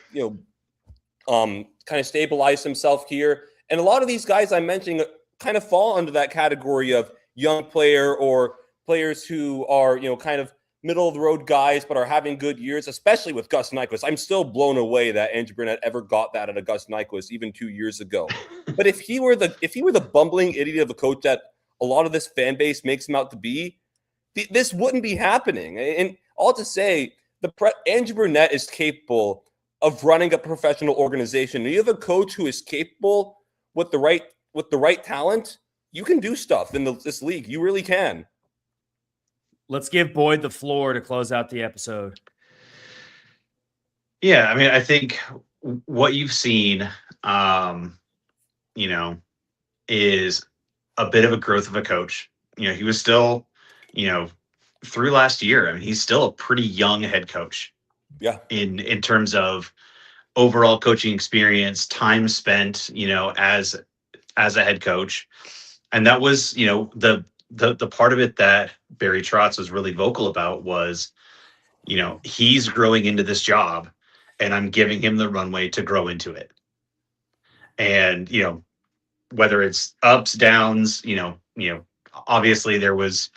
stabilized himself here. And a lot of these guys I'm mentioning kind of fall under that category of young player or players who are, kind of middle of the road guys, but are having good years, especially with Gus Nyquist. I'm still blown away that Andrew Burnett ever got that out of Gus Nyquist even 2 years ago. But if he were the bumbling idiot of a coach that a lot of this fan base makes him out to be, this wouldn't be happening. And all to say, Andrew Burnett is capable of running a professional organization. And you have a coach who is capable with the right talent. You can do stuff in this league. You really can. Let's give Boyd the floor to close out the episode. Yeah, I mean, I think what you've seen, is a bit of a growth of a coach. He was still, through last year, I mean, he's still a pretty young head coach. Yeah. In terms of overall coaching experience, time spent, as a head coach. And that was, the part of it that Barry Trotz was really vocal about was, he's growing into this job and I'm giving him the runway to grow into it. And, whether it's ups, downs, obviously there was,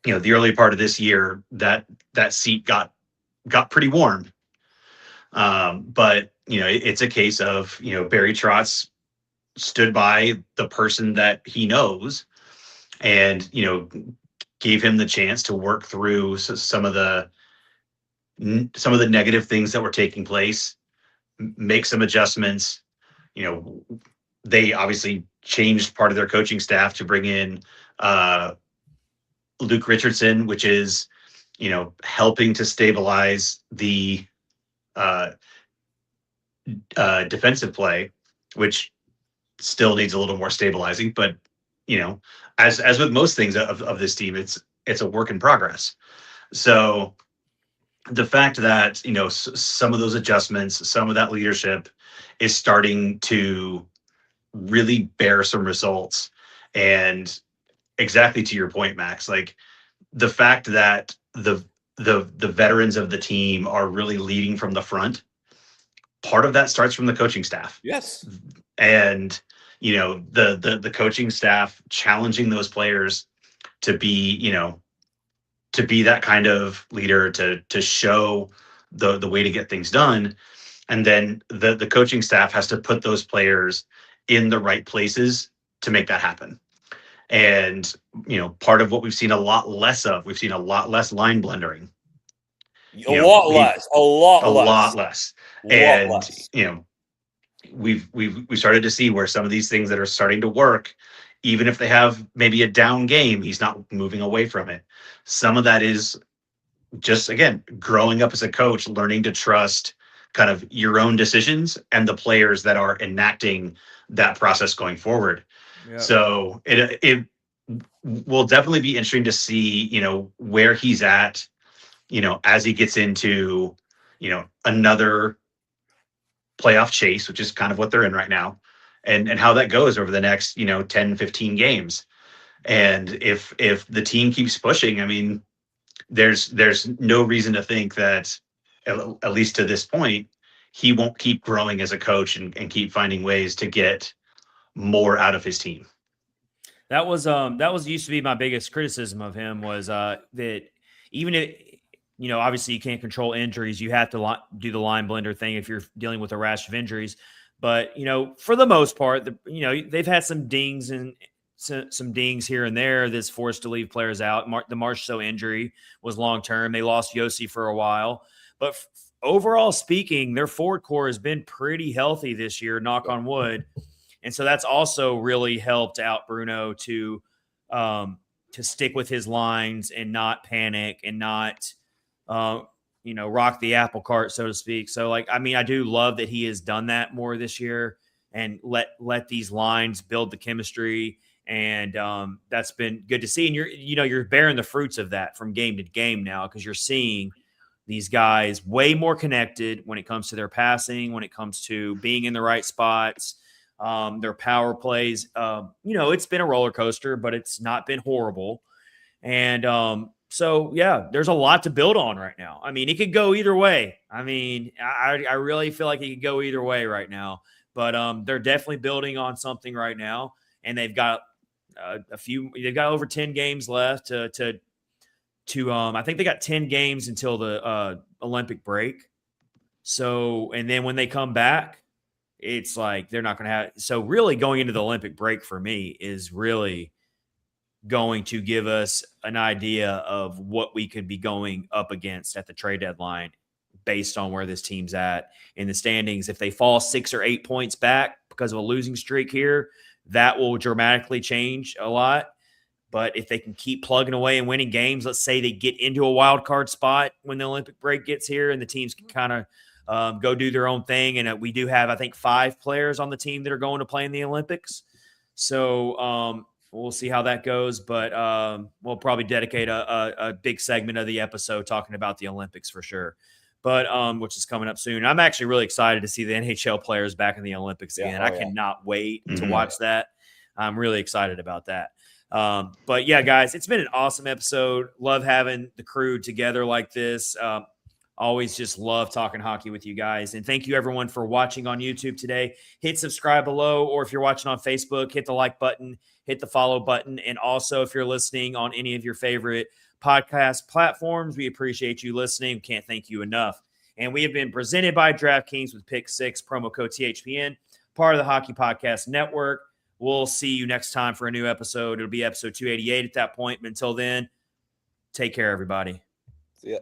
the early part of this year that seat got pretty warm. But, it's a case of, Barry Trotz stood by the person that he knows and, gave him the chance to work through some of the negative things that were taking place, make some adjustments. They obviously changed part of their coaching staff to bring in Luke Richardson, which is, helping to stabilize the defensive play, which still needs a little more stabilizing. But, as with most things of this team, it's a work in progress. So the fact that, some of those adjustments, some of that leadership is starting to really bear some results. And exactly to your point, Max, like the fact that the veterans of the team are really leading from the front, part of that starts from the coaching staff. Yes. And, the coaching staff challenging those players to be, to be that kind of leader, to show the way to get things done. And then the coaching staff has to put those players in the right places to make that happen. And, part of what we've seen a lot less line blundering. A lot less. And, we've started to see where some of these things that are starting to work, even if they have maybe a down game, he's not moving away from it. Some of that is just, again, growing up as a coach, learning to trust kind of your own decisions and the players that are enacting that process going forward. Yeah. So it will definitely be interesting to see, where he's at, as he gets into, another playoff chase, which is kind of what they're in right now, and how that goes over the next, 10, 15 games. And if the team keeps pushing, I mean, there's no reason to think that, at least to this point, he won't keep growing as a coach and keep finding ways to get more out of his team. That was used to be my biggest criticism of him was that even if, obviously you can't control injuries, you have to do the line blender thing if you're dealing with a rash of injuries. But, for the most part, they've had some dings and some dings here and there that's forced to leave players out. The Marchessault injury was long-term. They lost Josi for a while. But overall speaking, their forward core has been pretty healthy this year, knock on wood. And so that's also really helped out Bruno to stick with his lines and not panic and not, rock the apple cart, so to speak. So, like, I mean, I do love that he has done that more this year and let these lines build the chemistry. And that's been good to see. And you're bearing the fruits of that from game to game now, because you're seeing these guys way more connected when it comes to their passing, when it comes to being in the right spots, their power plays. It's been a roller coaster, but it's not been horrible. And so, yeah, there's a lot to build on right now. I mean, it could go either way. I mean, I really feel like it could go either way right now. But they're definitely building on something right now, and they've got they've got over 10 games left to I think they got 10 games until the Olympic break. So, and then when they come back, it's like they're not going to have. So really going into the Olympic break for me is really going to give us an idea of what we could be going up against at the trade deadline based on where this team's at in the standings. If they fall 6 or 8 points back because of a losing streak here, that will dramatically change a lot. But if they can keep plugging away and winning games, let's say they get into a wild card spot when the Olympic break gets here and the teams can kind of go do their own thing. And we do have, I think, 5 players on the team that are going to play in the Olympics. So we'll see how that goes. But we'll probably dedicate a big segment of the episode talking about the Olympics for sure. But which is coming up soon. I'm actually really excited to see the NHL players back in the Olympics again. I cannot wait to watch that. I'm really excited about that. But yeah, guys, it's been an awesome episode. Love having the crew together like this. Always just love talking hockey with you guys. And thank you everyone for watching on YouTube today. Hit subscribe below, or if you're watching on Facebook, hit the like button, hit the follow button. And also if you're listening on any of your favorite podcast platforms, we appreciate you listening. Can't thank you enough. And we have been presented by DraftKings with Pick 6, promo code THPN, part of the Hockey Podcast Network. We'll see you next time for a new episode. It'll be episode 288 at that point. But until then, take care, everybody. See ya.